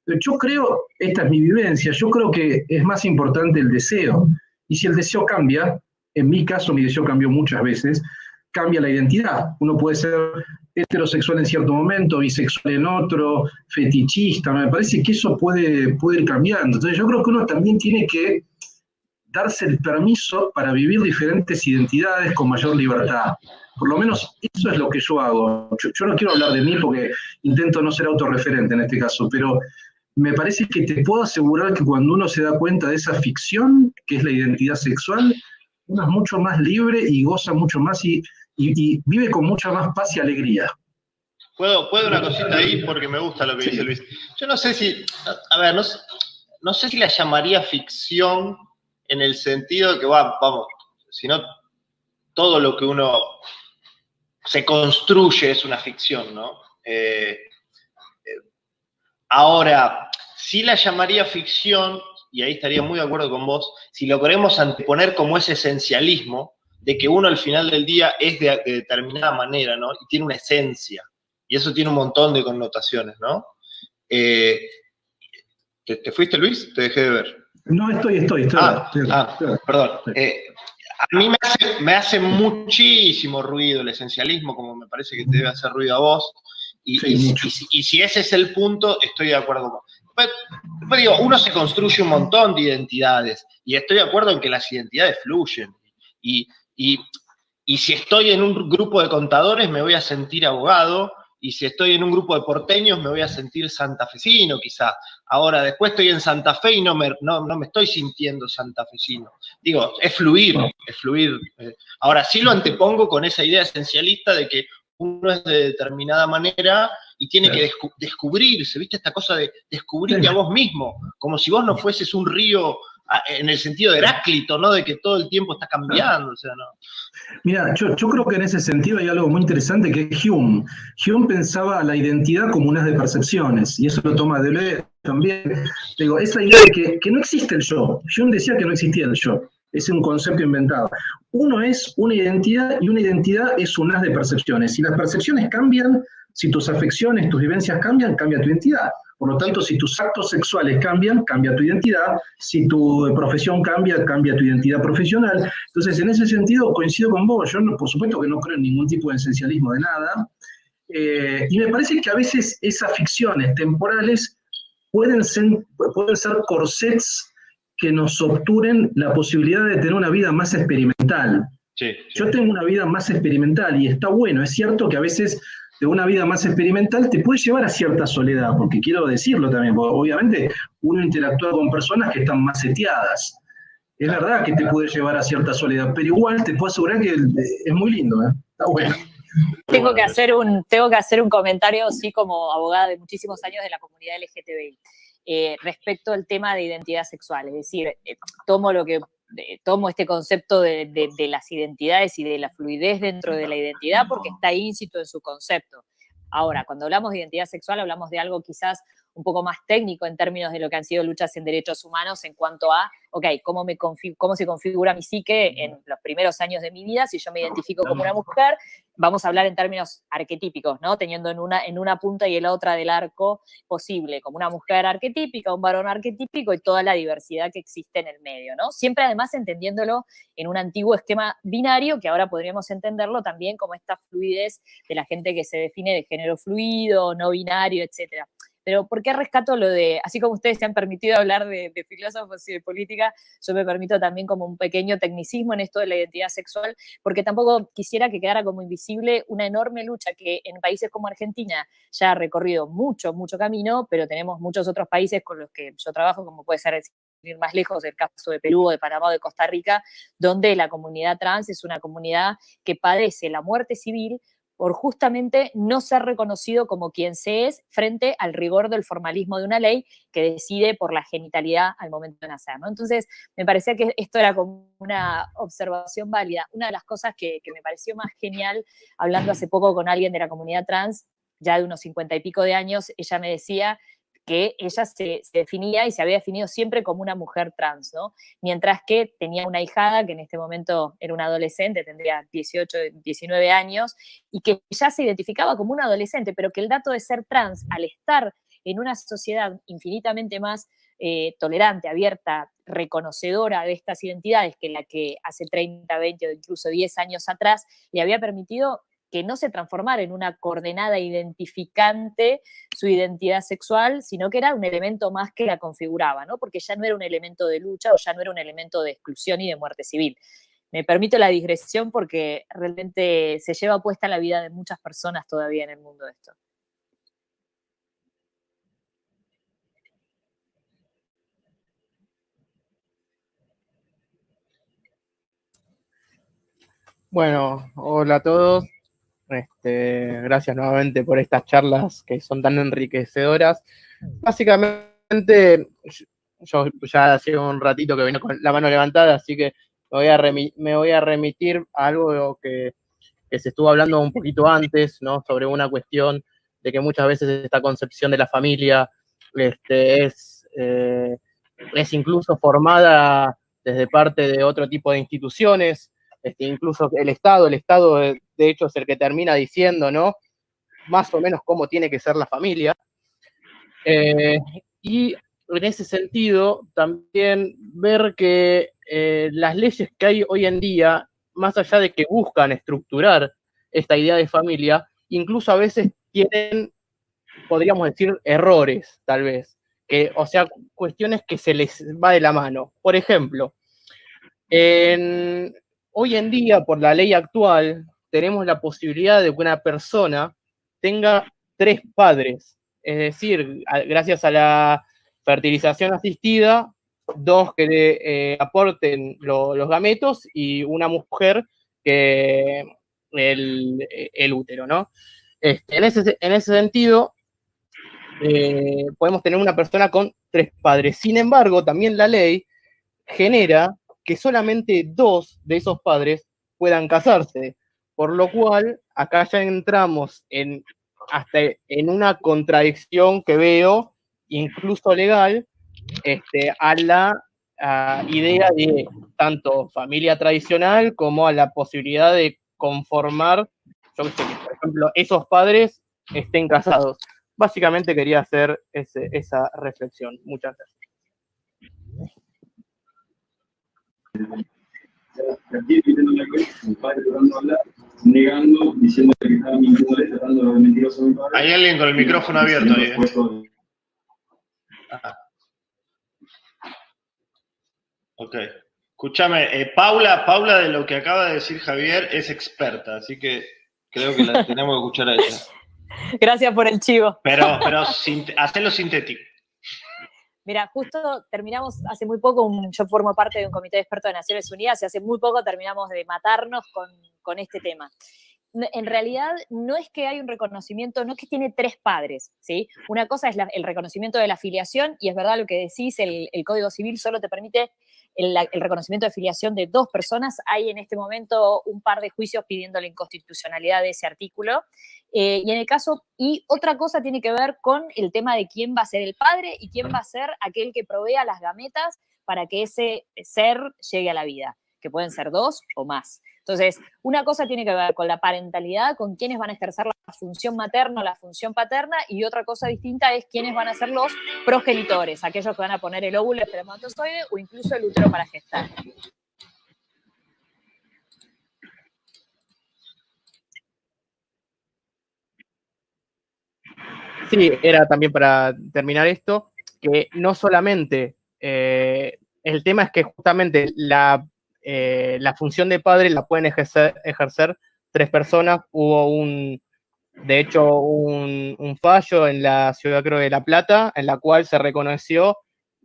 Yo creo, esta es mi vivencia, yo creo que es más importante el deseo. Y si el deseo cambia, en mi caso mi deseo cambió muchas veces, cambia la identidad. Uno puede ser heterosexual en cierto momento, bisexual en otro, fetichista. Me parece que eso puede ir cambiando. Entonces yo creo que uno también tiene que darse el permiso para vivir diferentes identidades con mayor libertad. Por lo menos eso es lo que yo hago. Yo no quiero hablar de mí porque intento no ser autorreferente en este caso, pero me parece que te puedo asegurar que cuando uno se da cuenta de esa ficción, que es la identidad sexual, uno es mucho más libre y goza mucho más y vive con mucha más paz y alegría. ¿Puedo una cosita ahí? Porque me gusta lo que dice Luis. Yo no sé si, a ver, no sé si la llamaría ficción en el sentido de que, vamos, sino todo lo que uno se construye es una ficción, ¿no? Ahora, sí la llamaría ficción, y ahí estaría muy de acuerdo con vos, si lo queremos anteponer como ese esencialismo de que uno al final del día es de determinada manera, ¿no? Y tiene una esencia. Y eso tiene un montón de connotaciones, ¿no? ¿Te fuiste, Luis? Te dejé de ver. No, estoy. Perdón. A mí me hace muchísimo ruido el esencialismo, como me parece que te debe hacer ruido a vos. Y si ese es el punto, estoy de acuerdo con vos. Pero digo, uno se construye un montón de identidades y estoy de acuerdo en que las identidades fluyen. Y si estoy en un grupo de contadores me voy a sentir abogado, y si estoy en un grupo de porteños me voy a sentir santafesino quizás. Ahora, después estoy en Santa Fe y no me estoy sintiendo santafesino. Digo, es fluir. Ahora, sí lo antepongo con esa idea esencialista de que uno es de determinada manera y tiene que descubrirse, ¿viste? Esta cosa de descubrirte a vos mismo, como si vos no fueses un río en el sentido de Heráclito, ¿no? De que todo el tiempo está cambiando, o sea, ¿no? Mira, yo creo que en ese sentido hay algo muy interesante que es Hume. Hume pensaba la identidad como unas de percepciones, y eso lo toma Deleuze también. Digo, esa idea de que no existe el yo. Hume decía que no existía el yo. Es un concepto inventado. Uno es una identidad y una identidad es un haz de percepciones. Si las percepciones cambian, si tus afecciones, tus vivencias cambian, cambia tu identidad. Por lo tanto, si tus actos sexuales cambian, cambia tu identidad. Si tu profesión cambia, cambia tu identidad profesional. Entonces, en ese sentido, coincido con vos. Yo, por supuesto, que no creo en ningún tipo de esencialismo de nada. Y me parece que a veces esas ficciones temporales pueden ser corsets que nos obturen la posibilidad de tener una vida más experimental. Sí. Yo tengo una vida más experimental y está bueno. Es cierto que a veces de una vida más experimental te puede llevar a cierta soledad, porque quiero decirlo también, porque obviamente uno interactúa con personas que están más seteadas. Es verdad que te puede llevar a cierta soledad, pero igual te puedo asegurar que es muy lindo, ¿eh? Está bueno. Tengo que hacer un comentario, sí, como abogada de muchísimos años de la comunidad LGTBI, respecto al tema de identidad sexual. Es decir, tomo este concepto de las identidades y de la fluidez dentro de la identidad porque está íncito en su concepto. Ahora, cuando hablamos de identidad sexual, hablamos de algo quizás un poco más técnico en términos de lo que han sido luchas en derechos humanos en cuanto a, ok, cómo se configura mi psique en los primeros años de mi vida, si yo me identifico como una mujer, vamos a hablar en términos arquetípicos, ¿no? Teniendo en una punta y en la otra del arco posible, como una mujer arquetípica, un varón arquetípico y toda la diversidad que existe en el medio, ¿no? Siempre además entendiéndolo en un antiguo esquema binario, que ahora podríamos entenderlo también como esta fluidez de la gente que se define de género fluido, no binario, etcétera. Pero ¿por qué rescato lo de, así como ustedes se han permitido hablar de filósofos y de política, yo me permito también como un pequeño tecnicismo en esto de la identidad sexual, porque tampoco quisiera que quedara como invisible una enorme lucha que en países como Argentina ya ha recorrido mucho, mucho camino, pero tenemos muchos otros países con los que yo trabajo, como puede ser ir más lejos, el caso de Perú, de Panamá o de Costa Rica, donde la comunidad trans es una comunidad que padece la muerte civil por justamente no ser reconocido como quien se es frente al rigor del formalismo de una ley que decide por la genitalidad al momento de nacer, ¿no? Entonces, me parecía que esto era como una observación válida. Una de las cosas que me pareció más genial, hablando hace poco con alguien de la comunidad trans, ya de unos 50 y pico de años, ella me decía que ella se definía y se había definido siempre como una mujer trans, ¿no? Mientras que tenía una hijada que en este momento era una adolescente, tendría 18, 19 años, y que ya se identificaba como una adolescente, pero que el dato de ser trans, al estar en una sociedad infinitamente más tolerante, abierta, reconocedora de estas identidades que la que hace 30, 20 o incluso 10 años atrás le había permitido que no se transformara en una coordenada identificante su identidad sexual, sino que era un elemento más que la configuraba, ¿no? Porque ya no era un elemento de lucha o ya no era un elemento de exclusión y de muerte civil. Me permito la digresión porque realmente se lleva puesta la vida de muchas personas todavía en el mundo de esto. Bueno, hola a todos. Gracias nuevamente por estas charlas que son tan enriquecedoras. Básicamente, yo ya hace un ratito que vengo con la mano levantada, así que me voy a remitir a algo que se estuvo hablando un poquito antes, ¿no? Sobre una cuestión de que muchas veces esta concepción de la familia es incluso formada desde parte de otro tipo de instituciones. Incluso el Estado de hecho es el que termina diciendo, ¿no? Más o menos cómo tiene que ser la familia. Y en ese sentido, también ver que las leyes que hay hoy en día, más allá de que buscan estructurar esta idea de familia, incluso a veces tienen, podríamos decir, errores, tal vez. O sea, cuestiones que se les va de la mano. Por ejemplo, hoy en día, por la ley actual, tenemos la posibilidad de que una persona tenga 3 padres. Es decir, gracias a la fertilización asistida, 2 que le aporten los gametos y una mujer que el útero, ¿no? En ese sentido, podemos tener una persona con 3 padres. Sin embargo, también la ley genera que solamente 2 de esos padres puedan casarse, por lo cual acá ya entramos hasta en una contradicción que veo, incluso legal, a la idea de tanto familia tradicional como a la posibilidad de conformar, yo qué sé, que, por ejemplo, esos padres estén casados. Básicamente quería hacer esa reflexión. Muchas gracias. Negando, diciendo que estaba mintiéndole, tratando de mentiroso a mi padre. Hay alguien con el micrófono abierto ahí. Ok. Escúchame, Paula, de lo que acaba de decir Javier, es experta, así que creo que la tenemos que escuchar a ella. Gracias por el chivo. Pero hacelo sintético. Mira, justo terminamos hace muy poco, yo formo parte de un comité de expertos de Naciones Unidas y hace muy poco terminamos de matarnos con este tema. en realidad no es que hay un reconocimiento, no es que tiene tres padres, ¿sí? Una cosa es el reconocimiento de la filiación, y es verdad lo que decís, el Código Civil solo te permite el reconocimiento de filiación de dos personas. Hay en este momento un par de juicios pidiendo la inconstitucionalidad de ese artículo. Y en el caso, y otra cosa tiene que ver con el tema de quién va a ser el padre y quién va a ser aquel que provea las gametas para que ese ser llegue a la vida, que pueden ser dos o más. Entonces, una cosa tiene que ver con la parentalidad, con quiénes van a ejercer la función materna o la función paterna, y otra cosa distinta es quiénes van a ser los progenitores, aquellos que van a poner el óvulo, el espermatozoide o incluso el útero para gestar. Sí, era también para terminar esto, que no solamente, el tema es que justamente la función de padre la pueden ejercer tres personas. Hubo de hecho, un fallo en la ciudad, creo, de La Plata, en la cual se reconoció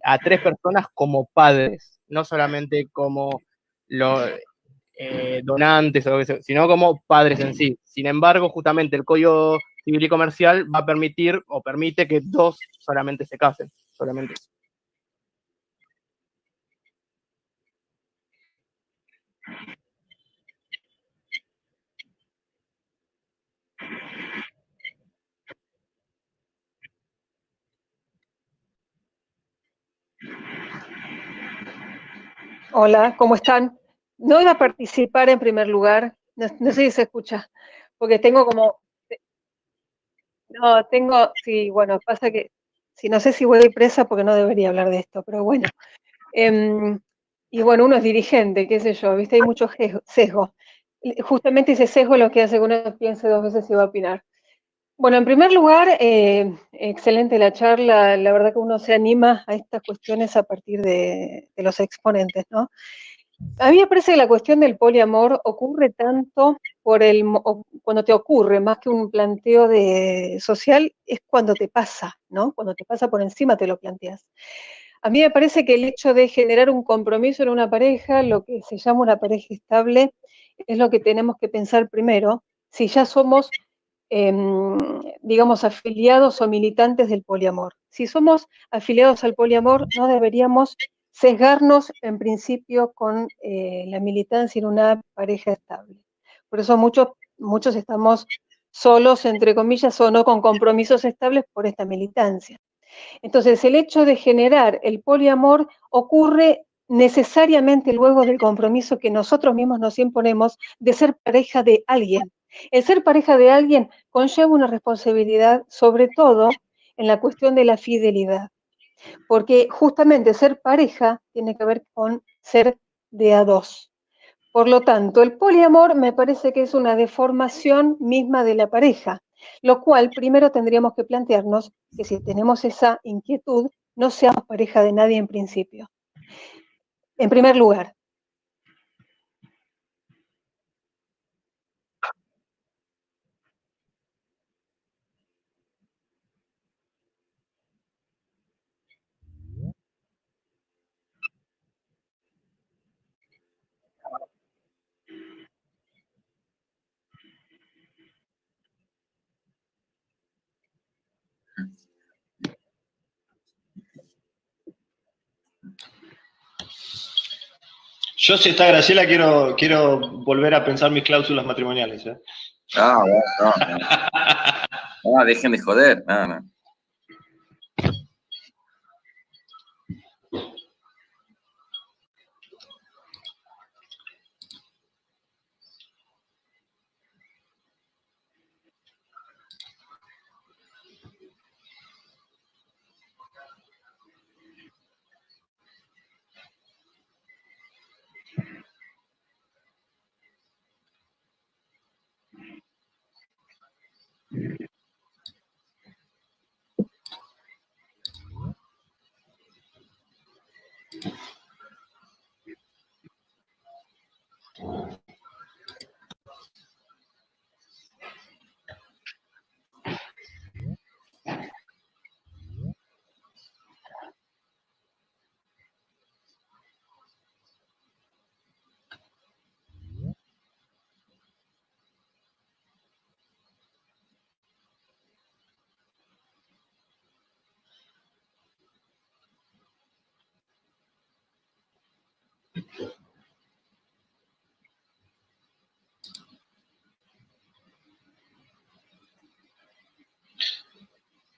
a tres personas como padres, no solamente como los donantes, sino como padres en sí. Sin embargo, justamente el Código Civil y Comercial va a permitir o permite que dos solamente se casen, solamente. Hola, ¿cómo están? No iba a participar en primer lugar, no sé si se escucha, porque tengo como, no, sí, bueno, pasa que, sí, no sé si voy presa porque no debería hablar de esto, pero bueno. Y bueno, uno es dirigente, qué sé yo, viste, hay mucho sesgo. Justamente ese sesgo es lo que hace que uno piense dos veces si va a opinar. Bueno, en primer lugar, excelente la charla, la verdad que uno se anima a estas cuestiones a partir de los exponentes, ¿no? A mí me parece que la cuestión del poliamor ocurre tanto cuando te ocurre, más que un planteo social, es cuando te pasa, ¿no? Cuando te pasa por encima te lo planteas. A mí me parece que el hecho de generar un compromiso en una pareja, lo que se llama una pareja estable, es lo que tenemos que pensar primero, si ya somos, digamos, afiliados o militantes del poliamor. Si somos afiliados al poliamor, no deberíamos sesgarnos en principio con la militancia en una pareja estable. Por eso muchos estamos solos, entre comillas, o no con compromisos estables por esta militancia. Entonces, el hecho de generar el poliamor ocurre necesariamente luego del compromiso que nosotros mismos nos imponemos de ser pareja de alguien. El ser pareja de alguien conlleva una responsabilidad, sobre todo en la cuestión de la fidelidad, porque justamente ser pareja tiene que ver con ser de a dos. Por lo tanto, el poliamor me parece que es una deformación misma de la pareja, lo cual primero tendríamos que plantearnos que si tenemos esa inquietud, no seamos pareja de nadie en principio. En primer lugar. Yo, si está Graciela, quiero volver a pensar mis cláusulas matrimoniales. Ah, bueno, no, dejen de joder. No.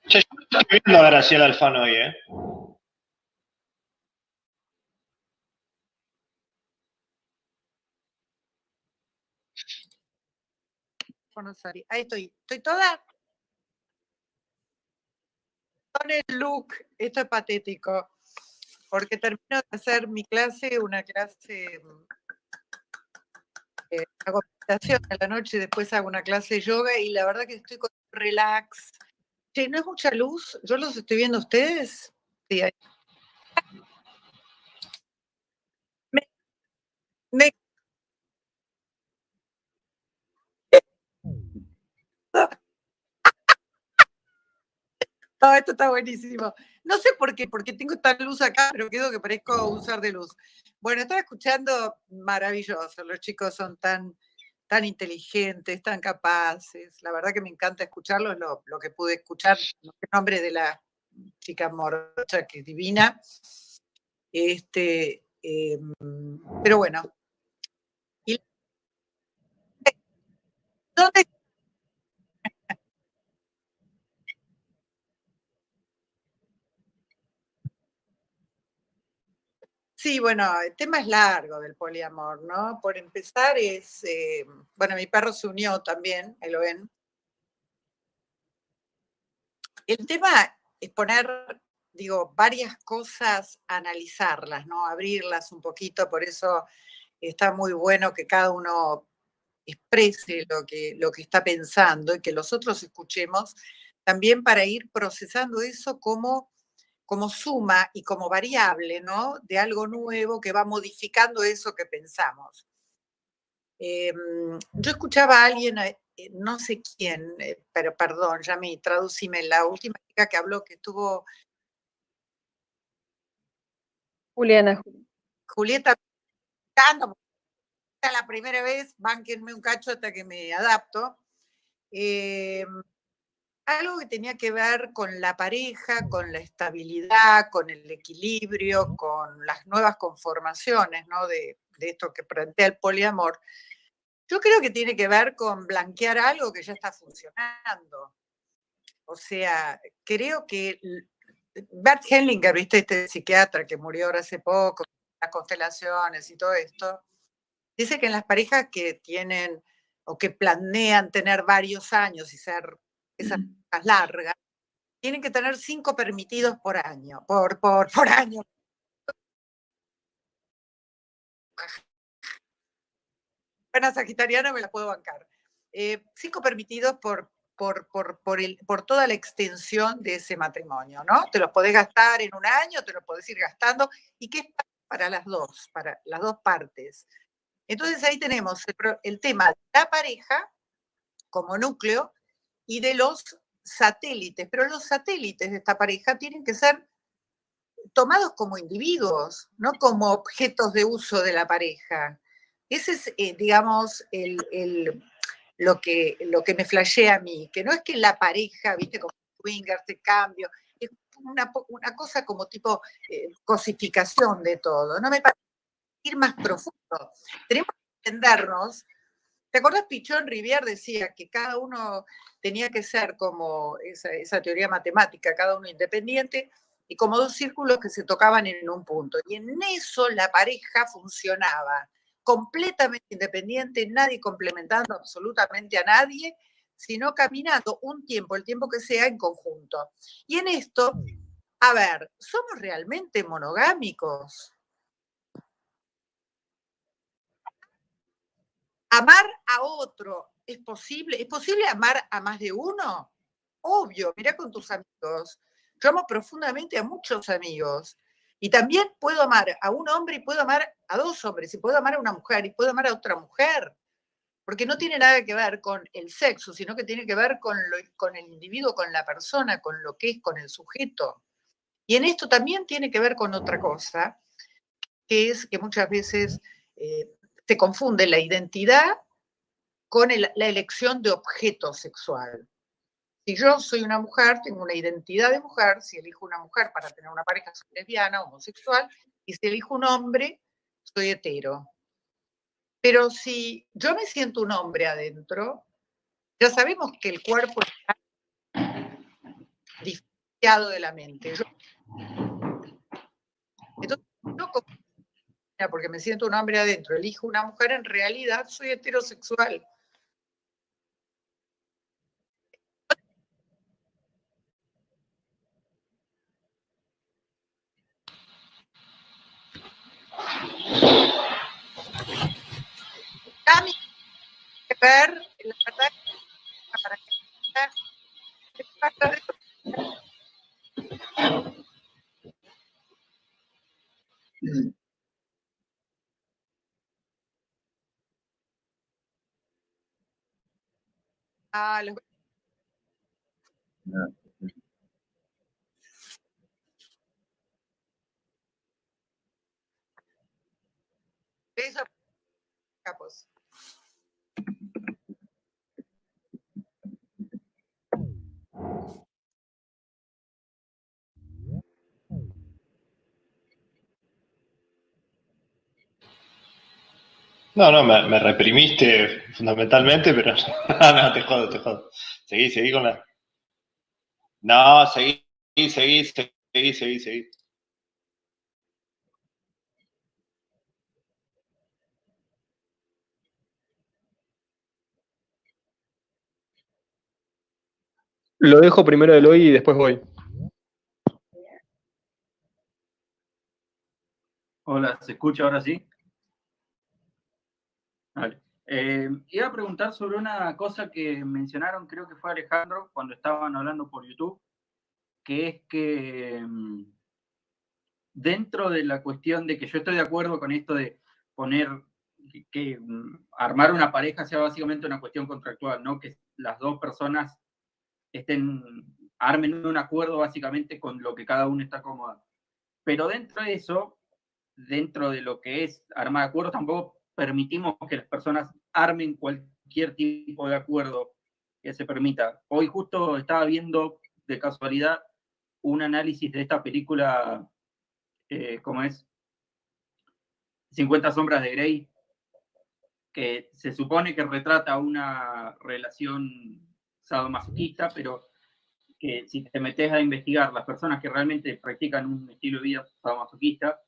Che, yo estoy viendo a Graciela Alfano hoy, ¿eh? Ahí estoy. ¿Estoy toda? Con el look, esto es patético, porque termino de hacer mi clase, una clase, hago meditación a la noche y después hago una clase de yoga y la verdad que estoy con relax. Che, ¿no es mucha luz? ¿Yo los estoy viendo a ustedes? Sí, ahí. Me- No, esto está buenísimo. No sé por qué, porque tengo esta luz acá, pero quedo que parezco un ser de luz. Bueno, estaba escuchando, maravilloso, los chicos son tan inteligentes, tan capaces. La verdad que me encanta escucharlos, lo que pude escuchar, el nombre de la chica morocha que es divina. Pero bueno. ¿Y dónde? Sí, bueno, el tema es largo del poliamor, ¿no? Por empezar bueno, mi perro se unió también, ahí lo ven. El tema es poner, digo, varias cosas, analizarlas, ¿no? Abrirlas un poquito, por eso está muy bueno que cada uno exprese lo que está pensando y que los otros escuchemos, también para ir procesando eso como suma y como variable, ¿no? De algo nuevo que va modificando eso que pensamos. Yo escuchaba a alguien, no sé quién, pero perdón, Yami, tradúcime, la última chica que habló, que estuvo Juliana. Julieta, la primera vez, bánquenme un cacho hasta que me adapto. Algo que tenía que ver con la pareja, con la estabilidad, con el equilibrio, con las nuevas conformaciones, ¿no? De esto que plantea el poliamor. Yo creo que tiene que ver con blanquear algo que ya está funcionando. O sea, creo que Bert Hellinger, ¿viste? Este psiquiatra que murió ahora hace poco, las constelaciones y todo esto, dice que en las parejas que tienen o que planean tener varios años y ser esas parejas largas, tienen que tener 5 permitidos por año, por año. Buena sagitariana, me la puedo bancar. 5 permitidos por toda la extensión de ese matrimonio, ¿no? Te los podés gastar en un año, te los podés ir gastando, y que es para las dos partes. Entonces ahí tenemos el tema de la pareja como núcleo y de los satélites, pero los satélites de esta pareja tienen que ser tomados como individuos, no como objetos de uso de la pareja. Ese es, digamos, lo que me flashea a mí, que no es que la pareja, viste, como swinger, te cambio, es una cosa como tipo cosificación de todo. No me parece ir más profundo. Tenemos que entendernos. ¿Te acordás? Pichón Rivière decía que cada uno tenía que ser como esa teoría matemática, cada uno independiente, y como dos círculos que se tocaban en un punto. Y en eso la pareja funcionaba completamente independiente, nadie complementando absolutamente a nadie, sino caminando un tiempo, el tiempo que sea, en conjunto. Y en esto, a ver, ¿somos realmente monogámicos? Amar a otro, ¿es posible? ¿Es posible amar a más de uno? Obvio, mirá con tus amigos. Yo amo profundamente a muchos amigos. Y también puedo amar a un hombre y puedo amar a dos hombres, y puedo amar a una mujer y puedo amar a otra mujer. Porque no tiene nada que ver con el sexo, sino que tiene que ver con el individuo, con la persona, con lo que es, con el sujeto. Y en esto también tiene que ver con otra cosa, que es que muchas veces se confunde la identidad con la elección de objeto sexual. Si yo soy una mujer, tengo una identidad de mujer, si elijo una mujer para tener una pareja, soy lesbiana, homosexual, y si elijo un hombre, soy hetero. Pero si yo me siento un hombre adentro, ya sabemos que el cuerpo está diferenciado de la mente. Entonces, yo porque me siento un hombre adentro, elijo una mujer, en realidad soy heterosexual. Cami, ver, la verdad, para que los besos, capos. No, me reprimiste fundamentalmente, pero no, te jodo. Seguí con la... No, seguí. Lo dejo primero de Eloy y después voy. Hola, ¿se escucha ahora sí? Vale. Iba a preguntar sobre una cosa que mencionaron, creo que fue Alejandro, cuando estaban hablando por YouTube, que es que dentro de la cuestión de que yo estoy de acuerdo con esto de poner que armar una pareja sea básicamente una cuestión contractual, ¿no? Que las dos personas armen un acuerdo básicamente con lo que cada uno está cómoda. Pero dentro de eso, dentro de lo que es armar acuerdos, tampoco permitimos que las personas armen cualquier tipo de acuerdo que se permita. Hoy justo estaba viendo de casualidad un análisis de esta película, ¿cómo es? 50 sombras de Grey, que se supone que retrata una relación sadomasoquista, pero que si te metes a investigar las personas que realmente practican un estilo de vida sadomasoquista,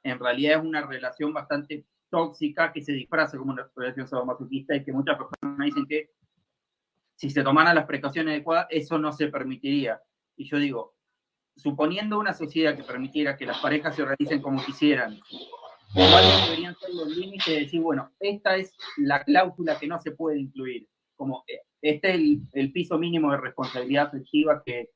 en realidad es una relación bastante tóxica que se disfraza como una relación sadomasoquista y que muchas personas dicen que si se tomaran las precauciones adecuadas, eso no se permitiría. Y yo digo, suponiendo una sociedad que permitiera que las parejas se organicen como quisieran, ¿cuáles deberían ser los límites de decir, bueno, esta es la cláusula que no se puede incluir? Como este es el piso mínimo de responsabilidad afectiva que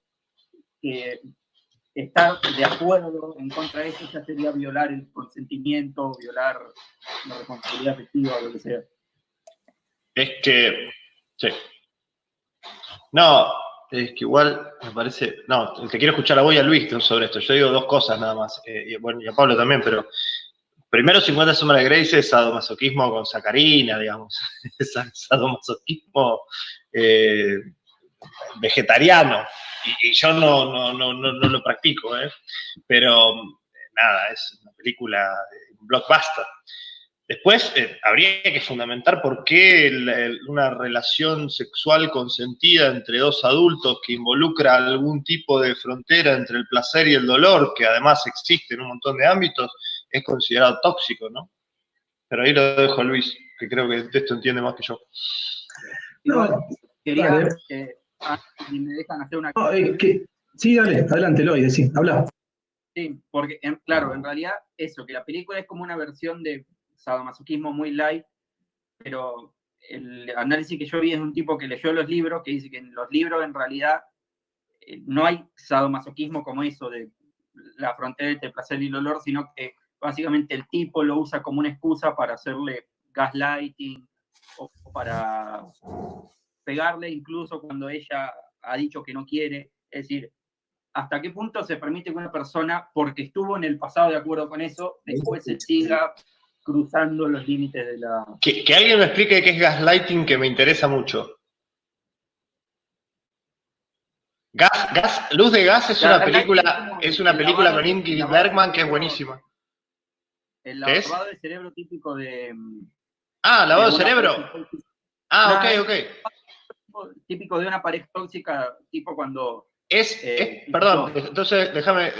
estar de acuerdo en contra de eso ya sería violar el consentimiento, violar la responsabilidad afectiva o lo que sea. Es que, sí. No, es que igual me parece... No, te quiero escuchar a vos y a Luis sobre esto. Yo digo dos cosas nada más. Y a Pablo también, pero... Primero, 50 sombras de Grey es sadomasoquismo con sacarina, digamos. Sadomasoquismo vegetariano. Y yo no lo practico, ¿eh? Pero nada, es una película, un blockbuster. Después, habría que fundamentar por qué una relación sexual consentida entre dos adultos que involucra algún tipo de frontera entre el placer y el dolor, que además existe en un montón de ámbitos, es considerado tóxico, ¿no? Pero ahí lo dejo a Luis, que creo que de esto entiende más que yo. Igual, quería, si me dejan hacer una... Sí, dale, adelante, Eloy, decí, habla. Sí, porque, claro, en realidad eso, que la película es como una versión de sadomasoquismo muy light, pero el análisis que yo vi es un tipo que leyó los libros, que dice que en los libros en realidad no hay sadomasoquismo como eso de la frontera entre placer y el dolor, sino que básicamente el tipo lo usa como una excusa para hacerle gaslighting o para pegarle incluso cuando ella ha dicho que no quiere. Es decir, ¿hasta qué punto se permite que una persona, porque estuvo en el pasado de acuerdo con eso, después se siga cruzando los límites de la... Que alguien me explique qué es gaslighting, que me interesa mucho. Luz de Gas es una película con Ingrid Bergman que es buenísima. El ¿Qué es? lavado de cerebro típico de... Ah, lavado de una cerebro. pareja tóxica. Ah, No, ok, es ok. típico de una pareja tóxica, tipo cuando... Perdón, entonces déjame,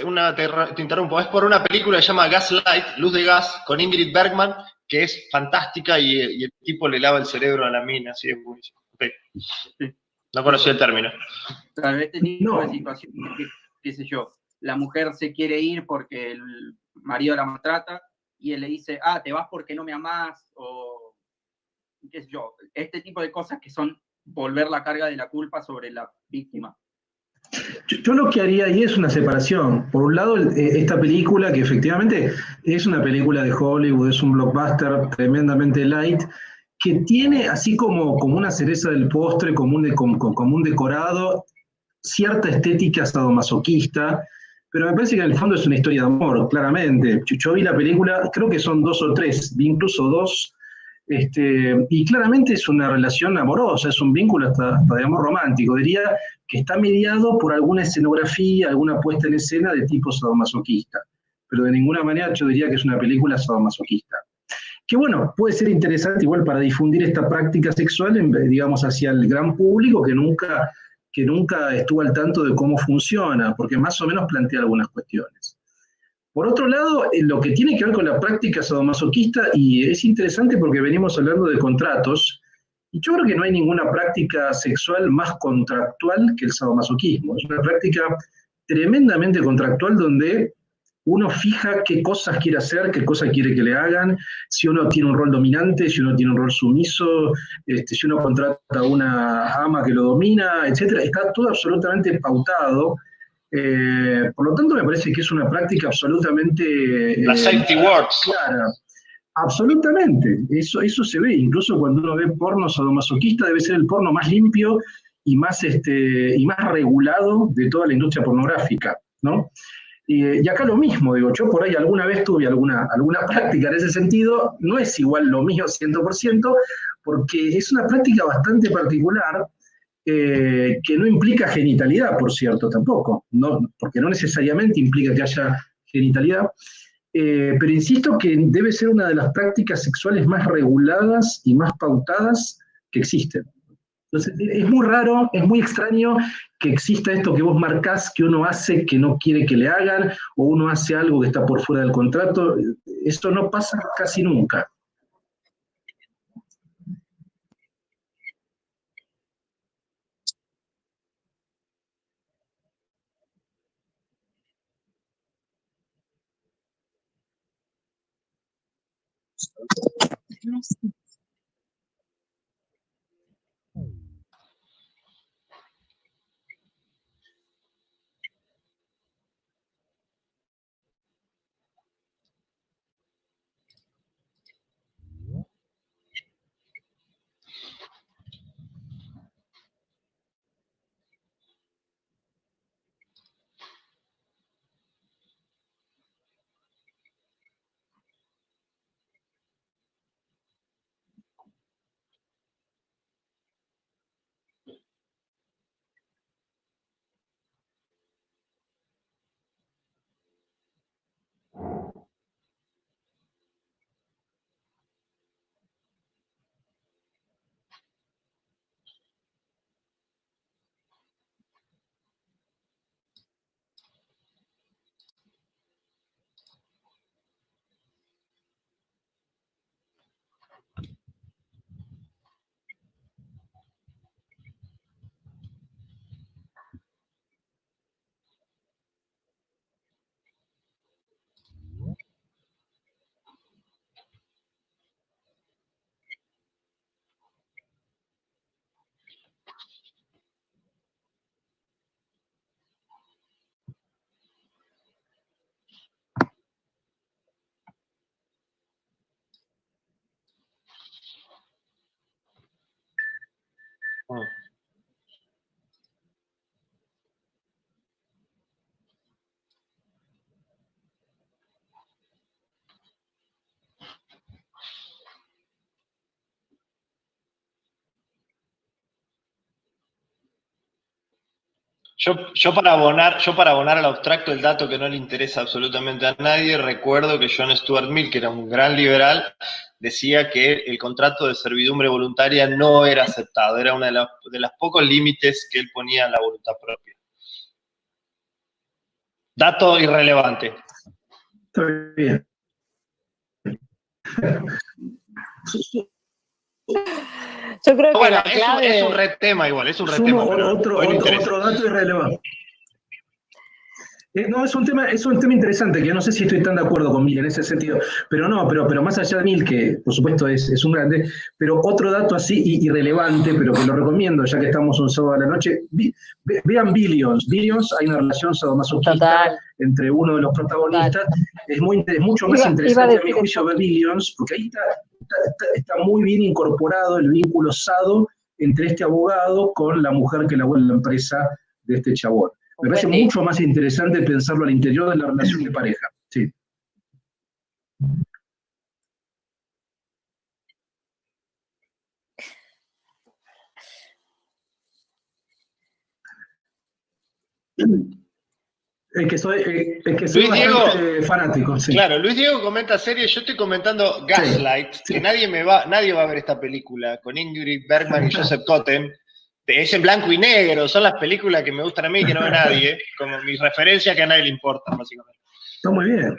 te interrumpo. Es por una película que se llama Gaslight, Luz de Gas, con Ingrid Bergman, que es fantástica y el tipo le lava el cerebro a la mina, así es buenísimo. Okay. Sí. No conocía el término. Claro, este tipo de situaciones, qué sé yo, la mujer se quiere ir porque el marido la maltrata y él le dice, te vas porque no me amás, o qué sé yo, este tipo de cosas que son volver la carga de la culpa sobre la víctima. Yo lo que haría ahí es una separación. Por un lado, esta película, que efectivamente es una película de Hollywood, es un blockbuster tremendamente light, que tiene así como una cereza del postre, como un decorado, cierta estética sadomasoquista, pero me parece que en el fondo es una historia de amor, claramente. Yo vi la película, creo que son 2 o 3, vi incluso 2, y claramente es una relación amorosa, es un vínculo hasta de amor romántico. Diría que está mediado por alguna escenografía, alguna puesta en escena de tipo sadomasoquista, pero de ninguna manera yo diría que es una película sadomasoquista. Que bueno, puede ser interesante igual para difundir esta práctica sexual, digamos, hacia el gran público que nunca estuvo al tanto de cómo funciona, porque más o menos plantea algunas cuestiones. Por otro lado, lo que tiene que ver con la práctica sadomasoquista, y es interesante porque venimos hablando de contratos, y yo creo que no hay ninguna práctica sexual más contractual que el sadomasoquismo. Es una práctica tremendamente contractual donde uno fija qué cosas quiere hacer, qué cosas quiere que le hagan, si uno tiene un rol dominante, si uno tiene un rol sumiso, si uno contrata a una ama que lo domina, etc. Está todo absolutamente pautado. Por lo tanto, me parece que es una práctica absolutamente La safety works. clara. Absolutamente, eso se ve, incluso cuando uno ve porno sadomasoquista, debe ser el porno más limpio y más regulado de toda la industria pornográfica, ¿no? Y acá lo mismo, digo, yo por ahí alguna vez tuve alguna práctica en ese sentido, no es igual lo mío 100%, porque es una práctica bastante particular, que no implica genitalidad, por cierto, tampoco, no, porque no necesariamente implica que haya genitalidad, pero insisto que debe ser una de las prácticas sexuales más reguladas y más pautadas que existen. Entonces, es muy raro, es muy extraño que exista esto que vos marcás, que uno hace que no quiere que le hagan, o uno hace algo que está por fuera del contrato. Esto no pasa casi nunca. Yo para abonar al abstracto el dato que no le interesa absolutamente a nadie, recuerdo que John Stuart Mill, que era un gran liberal, decía que el contrato de servidumbre voluntaria no era aceptado, era uno de los pocos límites que él ponía a la voluntad propia. Dato irrelevante. Está bien. Yo creo que Bueno, la clave... es un red tema igual, es un red Sumo tema. Pero otro dato irrelevante. No, es un tema interesante, que yo no sé si estoy tan de acuerdo con Mil en ese sentido, pero no, pero más allá de Mil, que por supuesto es un grande, pero otro dato así irrelevante, pero que lo recomiendo, ya que estamos un sábado a la noche, vean Billions. Billions, hay una relación sadomasoquista entre uno de los protagonistas, es mucho más interesante a mi juicio ver Billions, porque ahí está muy bien incorporado el vínculo sado entre este abogado con la mujer que labora en la empresa de este chabón. Me parece mucho más interesante pensarlo al interior de la relación de pareja. Sí. Es que soy bastante fanático. Sí. Claro, Luis Diego comenta series, yo estoy comentando Gaslight, que nadie va a ver esta película, con Ingrid Bergman y Joseph Cotten. Es en blanco y negro, son las películas que me gustan a mí, que no ve nadie, como mis referencias que a nadie le importan, básicamente. Está muy bien.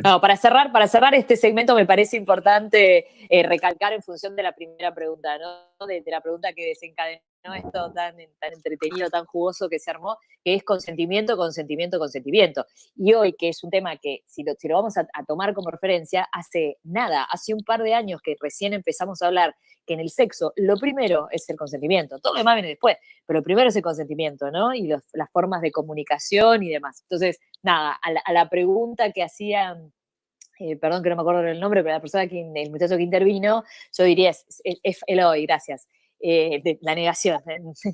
No, para cerrar este segmento me parece importante recalcar en función de la primera pregunta, ¿no? De la pregunta que desencadenó esto tan entretenido, tan jugoso que se armó, que es consentimiento, consentimiento, consentimiento. Y hoy, que es un tema que, si lo vamos a tomar como referencia, hace un par de años que recién empezamos a hablar que en el sexo lo primero es el consentimiento, todo lo demás viene después, pero lo primero es el consentimiento, ¿no? Y las formas de comunicación y demás. Entonces, nada, a la pregunta que hacía, perdón que no me acuerdo el nombre, pero la persona el muchacho que intervino, yo diría es Eloy, gracias. La negación,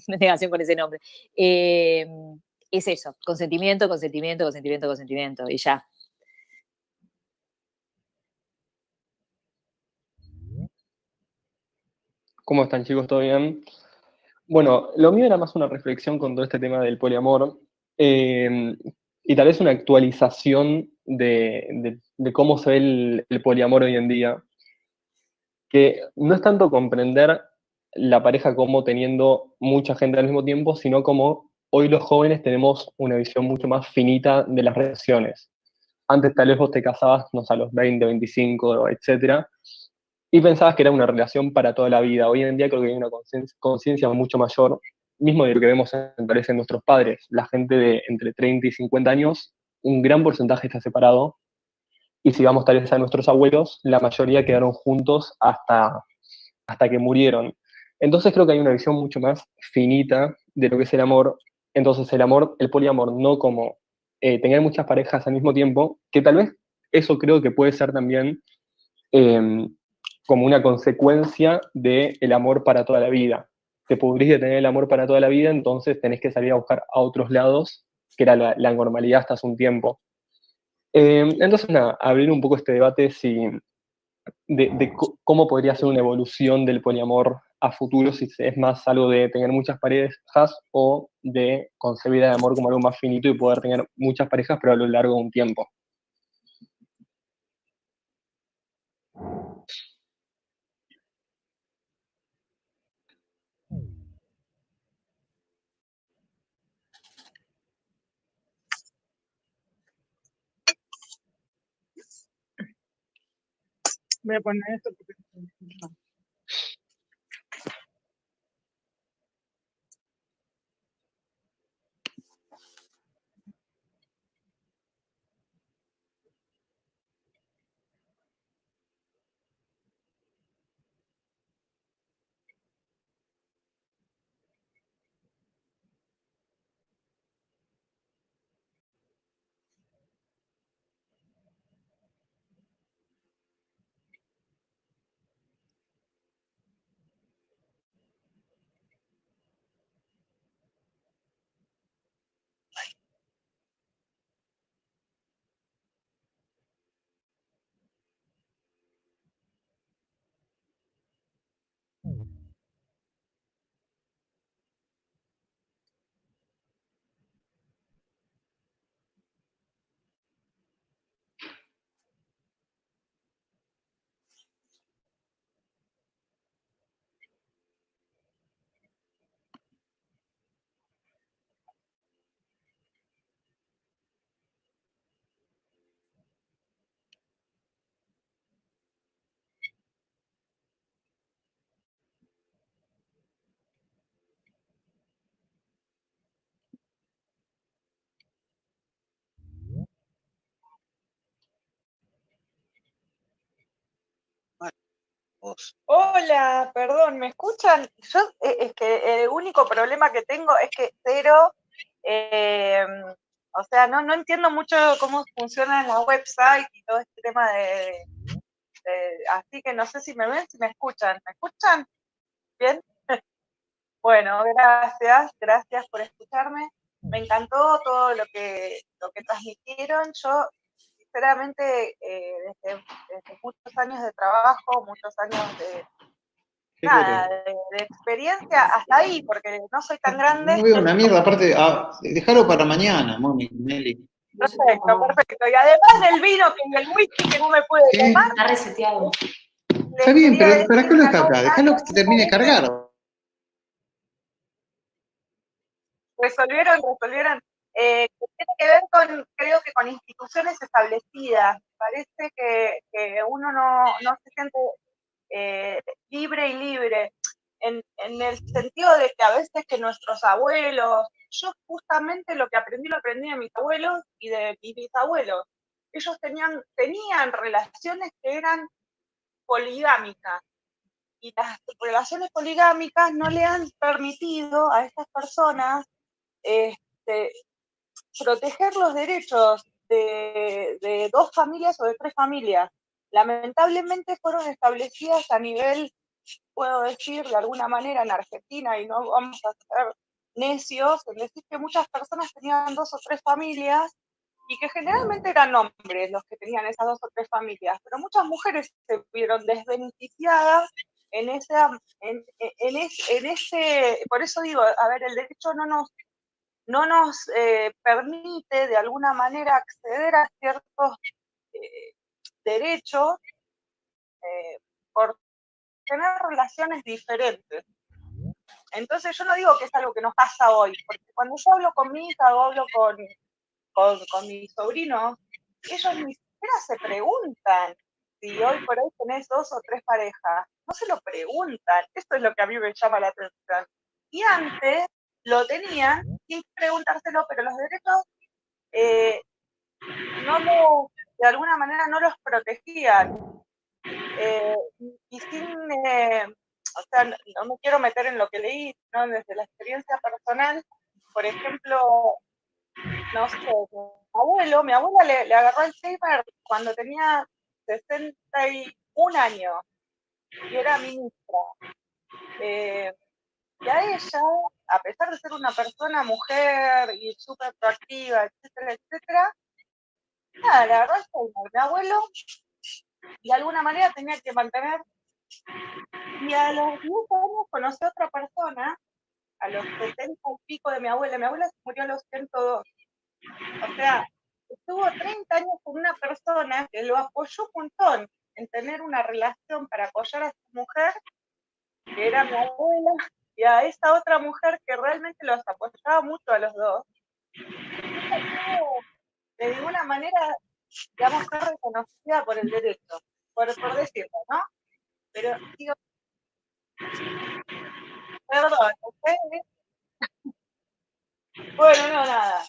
la negación con ese nombre. Es eso, consentimiento, consentimiento, consentimiento, consentimiento, y ya. ¿Cómo están, chicos? ¿Todo bien? Bueno, lo mío era más una reflexión con todo este tema del poliamor y tal vez una actualización de cómo se ve el poliamor hoy en día, que no es tanto comprender la pareja como teniendo mucha gente al mismo tiempo, sino como hoy los jóvenes tenemos una visión mucho más finita de las relaciones. Antes tal vez vos te casabas, no sé, a los 20, 25, etcétera, y pensabas que era una relación para toda la vida. Hoy en día creo que hay una conciencia mucho mayor, mismo de lo que vemos me parece en nuestros padres. La gente de entre 30 y 50 años, un gran porcentaje está separado, y si vamos tal vez a nuestros abuelos, la mayoría quedaron juntos hasta que murieron. Entonces creo que hay una visión mucho más finita de lo que es el amor. Entonces el poliamor, no como tener muchas parejas al mismo tiempo, que tal vez eso creo que puede ser también como una consecuencia del amor para toda la vida. Te pudrís de tener el amor para toda la vida, entonces tenés que salir a buscar a otros lados, que era la normalidad hasta hace un tiempo. Entonces, nada, abrir un poco este debate de cómo podría ser una evolución del poliamor a futuro, si es más algo de tener muchas parejas o de concebir el amor como algo más finito y poder tener muchas parejas, pero a lo largo de un tiempo. Voy a poner esto porque... Hola, perdón, ¿me escuchan? Yo es que el único problema que tengo es que cero, o sea, no entiendo mucho cómo funcionan las websites y todo este tema así que no sé si me ven, si me escuchan. ¿Me escuchan? ¿Bien? Bueno, gracias por escucharme. Me encantó todo lo que transmitieron. Yo, sinceramente, desde muchos años de trabajo, muchos años de experiencia, hasta ahí, porque no soy tan grande. No veo una mierda, aparte, déjalo para mañana, Meli. Perfecto. Y además del vino y el whisky que no me puede tomar. Está reseteado. Está bien, pero ¿para qué lo dejas acá? Déjalo que se termine de cargar. Resolvieron. Que tiene que ver creo que con instituciones establecidas. Parece que uno no se siente libre, en el sentido de que a veces que nuestros abuelos, yo justamente lo aprendí de mis abuelos y de mis bisabuelos. Ellos tenían relaciones que eran poligámicas, y las relaciones poligámicas no le han permitido a estas personas proteger los derechos de dos familias o de tres familias. Lamentablemente fueron establecidas a nivel, puedo decir de alguna manera, en Argentina, y no vamos a ser necios en decir que muchas personas tenían dos o tres familias y que generalmente eran hombres los que tenían esas dos o tres familias, pero muchas mujeres se vieron desbeneficiadas en ese, por eso digo, a ver, el derecho no nos permite de alguna manera acceder a ciertos derechos por tener relaciones diferentes. Entonces yo no digo que es algo que nos pasa hoy, porque cuando yo hablo con mi hija o hablo con mis sobrinos, ellos ni siquiera se preguntan si hoy por hoy tenés dos o tres parejas. No se lo preguntan. Esto es lo que a mí me llama la atención. Y antes lo tenían sin preguntárselo, pero los derechos de alguna manera no los protegían. Y sin, o sea, no me quiero meter en lo que leí, ¿no? Desde la experiencia personal, por ejemplo, no sé, mi abuela le agarró Alzheimer cuando tenía 61 años y era ministra. Y a ella, a pesar de ser una persona, mujer y súper proactiva, etcétera, etcétera, nada, le agarró Alzheimer. Mi abuelo, de alguna manera, tenía que mantener. Y a los 10 años conocí a otra persona, a los 70 y pico de mi abuela. Mi abuela se murió a los 102. O sea, estuvo 30 años con una persona que lo apoyó un montón en tener una relación para apoyar a su mujer, que era mi abuela, y a esa otra mujer que realmente los apoyaba mucho a los dos. De ninguna manera, digamos, ser reconocida por el derecho, por decirlo, ¿no? Pero digo, perdón, ¿ustedes? Bueno, no, nada.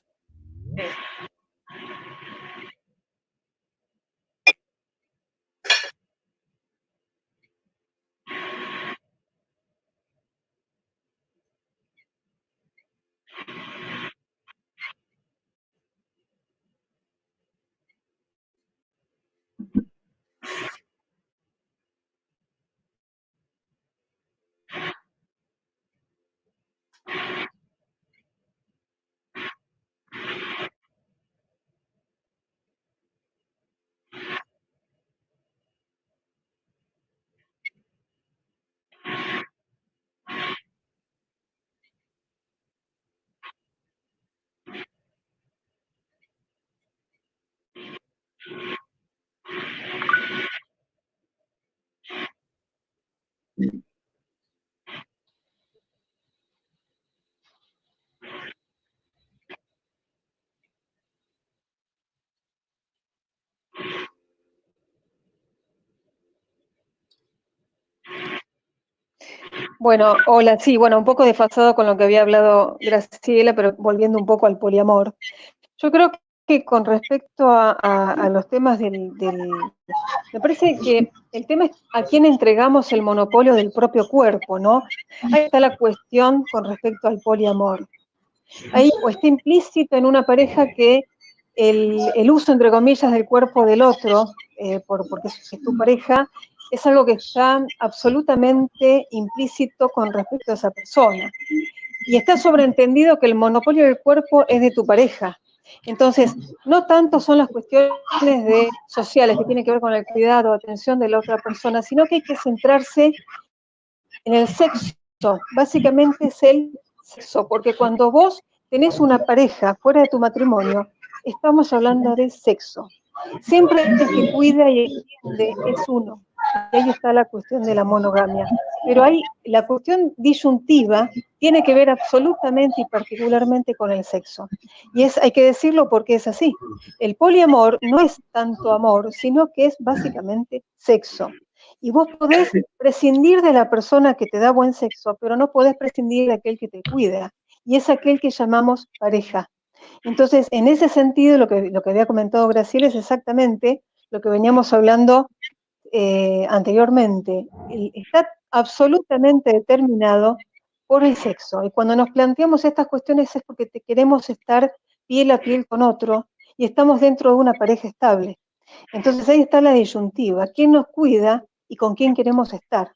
Bueno, hola, sí, bueno, un poco desfasado con lo que había hablado Graciela, pero volviendo un poco al poliamor. Yo creo que con respecto a los temas me parece que el tema es a quién entregamos el monopolio del propio cuerpo, ¿no? Ahí está la cuestión con respecto al poliamor. Ahí o está implícito en una pareja que el uso, entre comillas, del cuerpo del otro, porque es tu pareja, es algo que está absolutamente implícito con respecto a esa persona. Y está sobreentendido que el monopolio del cuerpo es de tu pareja. Entonces, no tanto son las cuestiones sociales que tienen que ver con el cuidado o atención de la otra persona, sino que hay que centrarse en el sexo. Básicamente es el sexo, porque cuando vos tenés una pareja fuera de tu matrimonio, estamos hablando de sexo. Siempre el que cuida y entiende es uno. Y ahí está la cuestión de la monogamia. Pero ahí la cuestión disyuntiva tiene que ver absolutamente y particularmente con el sexo. Y hay que decirlo porque es así. El poliamor no es tanto amor, sino que es básicamente sexo. Y vos podés prescindir de la persona que te da buen sexo, pero no podés prescindir de aquel que te cuida. Y es aquel que llamamos pareja. Entonces, en ese sentido, lo que había comentado Graciela es exactamente lo que veníamos hablando anteriormente. Está absolutamente determinado por el sexo. Y cuando nos planteamos estas cuestiones es porque queremos estar piel a piel con otro y estamos dentro de una pareja estable. Entonces ahí está la disyuntiva. ¿Quién nos cuida y con quién queremos estar?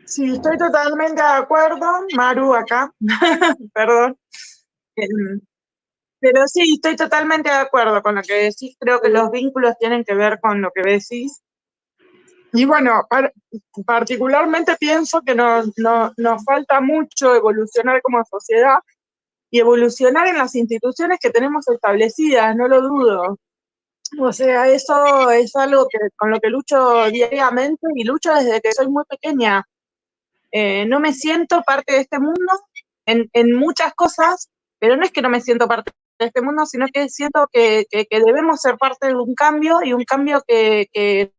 Sí, estoy totalmente de acuerdo, Maru acá, perdón. Em, Pero sí, estoy totalmente de acuerdo con lo que decís, creo que los vínculos tienen que ver con lo que decís. Y bueno, particularmente pienso que nos falta mucho evolucionar como sociedad y evolucionar en las instituciones que tenemos establecidas, no lo dudo. O sea, eso es algo con lo que lucho diariamente y lucho desde que soy muy pequeña. No me siento parte de este mundo en muchas cosas, pero no es que no me siento parte de este mundo, sino que siento que debemos ser parte de un cambio y un cambio que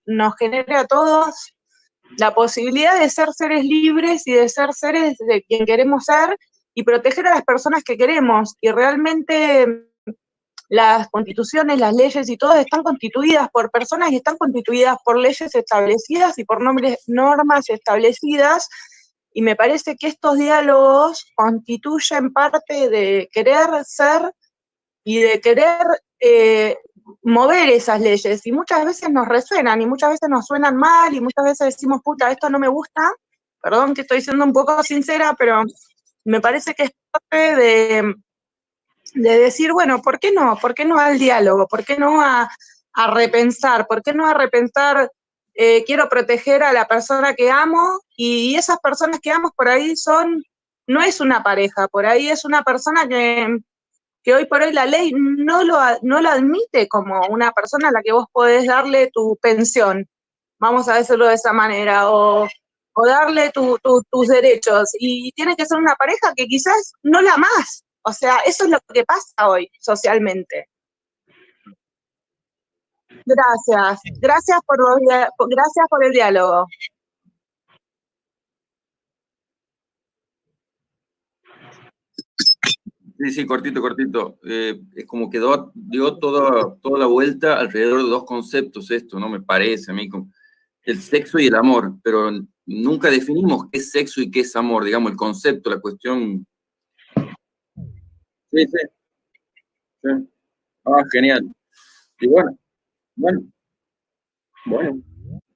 nos genere a todos la posibilidad de ser seres libres y de ser seres de quien queremos ser y proteger a las personas que queremos. Y realmente las constituciones, las leyes y todo están constituidas por personas y están constituidas por leyes establecidas y por normas establecidas, y me parece que estos diálogos constituyen parte de querer ser y de querer mover esas leyes, y muchas veces nos resuenan, y muchas veces nos suenan mal, y muchas veces decimos, puta, esto no me gusta, perdón que estoy siendo un poco sincera, pero me parece que es parte de decir, bueno, ¿por qué no? ¿Por qué no al diálogo? ¿Por qué no a repensar? ¿Por qué no a repensar, quiero proteger a la persona que amo, y esas personas que amo por ahí no es una pareja, por ahí es una persona que hoy por hoy la ley no lo admite como una persona a la que vos podés darle tu pensión, vamos a decirlo de esa manera, o darle tus derechos, y tiene que ser una pareja que quizás no la amás. O sea, eso es lo que pasa hoy socialmente. Gracias. Gracias por el diálogo. Sí, cortito. Es como que dio toda la vuelta alrededor de dos conceptos esto, ¿no? Me parece a mí, el sexo y el amor, pero nunca definimos qué es sexo y qué es amor, digamos, el concepto, la cuestión. Sí. Ah, genial. Y bueno,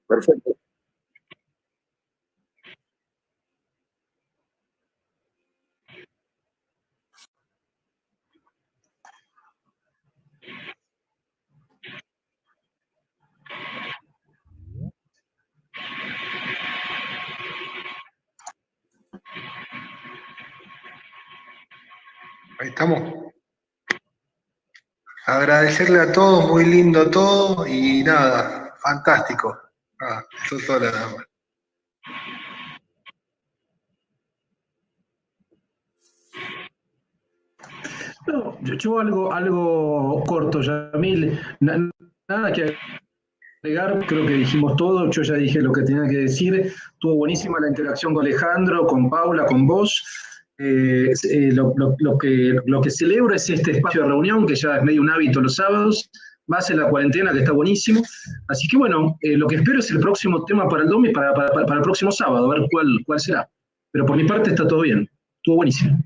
perfecto. Ahí estamos. Agradecerle a todos, muy lindo todo y nada, fantástico. Eso es todo nada más. No, yo algo corto, Yamil. Nada que agregar, creo que dijimos todo, yo ya dije lo que tenía que decir. Estuvo buenísima la interacción con Alejandro, con Paula, con vos. Lo que celebro es este espacio de reunión, que ya es medio un hábito los sábados, más en la cuarentena, que está buenísimo. Así que bueno, lo que espero es el próximo tema para el domingo, para el próximo sábado, a ver cuál será. Pero por mi parte está todo bien, estuvo buenísimo.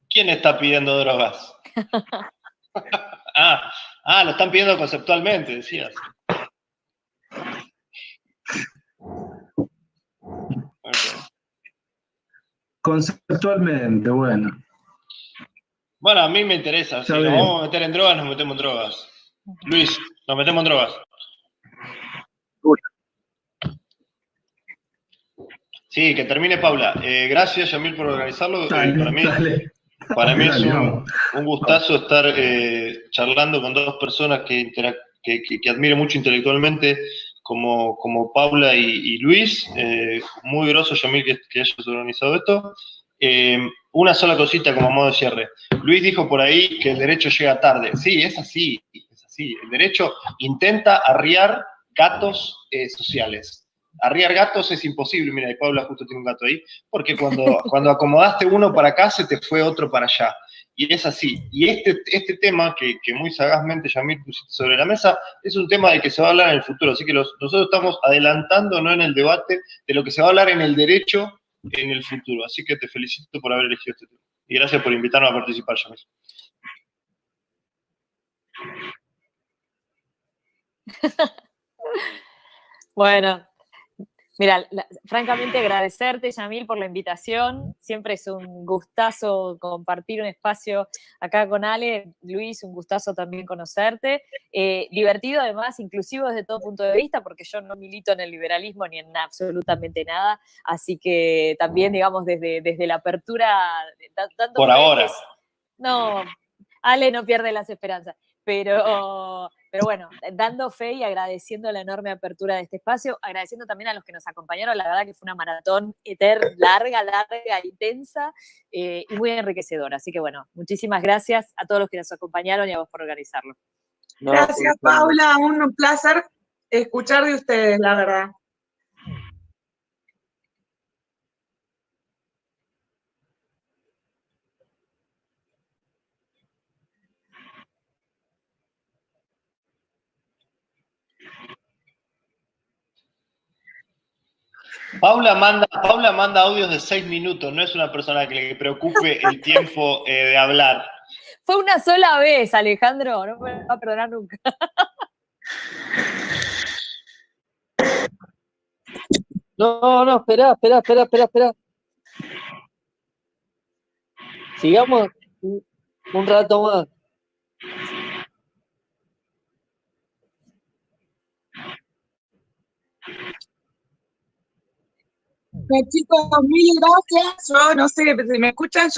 ¿Quién está pidiendo drogas? Lo están pidiendo conceptualmente, decías. Okay. Conceptualmente, bueno. Bueno, a mí me interesa. Si nos vamos a meter en drogas, nos metemos en drogas. Luis, nos metemos en drogas. Sí, que termine Paula. Gracias, Yamil, por organizarlo. Para mí es un gustazo estar charlando con dos personas que admiro mucho intelectualmente, como Paula y Luis. Muy groso, Yamil, que hayas organizado esto. Una sola cosita como modo de cierre. Luis dijo por ahí que el derecho llega tarde. Sí, es así. El derecho intenta arriar gatos sociales. Arriar gatos es imposible. Mira, y Paula justo tiene un gato ahí, porque cuando acomodaste uno para acá, se te fue otro para allá. Y es así. Y este tema que muy sagazmente, Yamil, pusiste sobre la mesa, es un tema del que se va a hablar en el futuro. Así que nosotros estamos adelantando, no en el debate, de lo que se va a hablar en el derecho en el futuro. Así que te felicito por haber elegido este tema. Y gracias por invitarme a participar, Yamil. Bueno, mira, francamente agradecerte, Yamil, por la invitación. Siempre es un gustazo compartir un espacio acá con Ale. Luis, un gustazo también conocerte. Divertido, además, inclusivo desde todo punto de vista, porque yo no milito en el liberalismo ni en absolutamente nada. Así que también, digamos, desde la apertura... Por ahora. No, Ale no pierde las esperanzas. Pero bueno, dando fe y agradeciendo la enorme apertura de este espacio, agradeciendo también a los que nos acompañaron, la verdad que fue una maratón larga, intensa y muy enriquecedora. Así que bueno, muchísimas gracias a todos los que nos acompañaron y a vos por organizarlo. Gracias, Paula, un placer escuchar de ustedes, la verdad. Paula manda audios de 6 minutos, no es una persona que le preocupe el tiempo de hablar. Fue una sola vez, Alejandro, no me va a perdonar nunca. No, espera. Sigamos un rato más. Chicos, mil gracias. Yo no sé si me escuchan,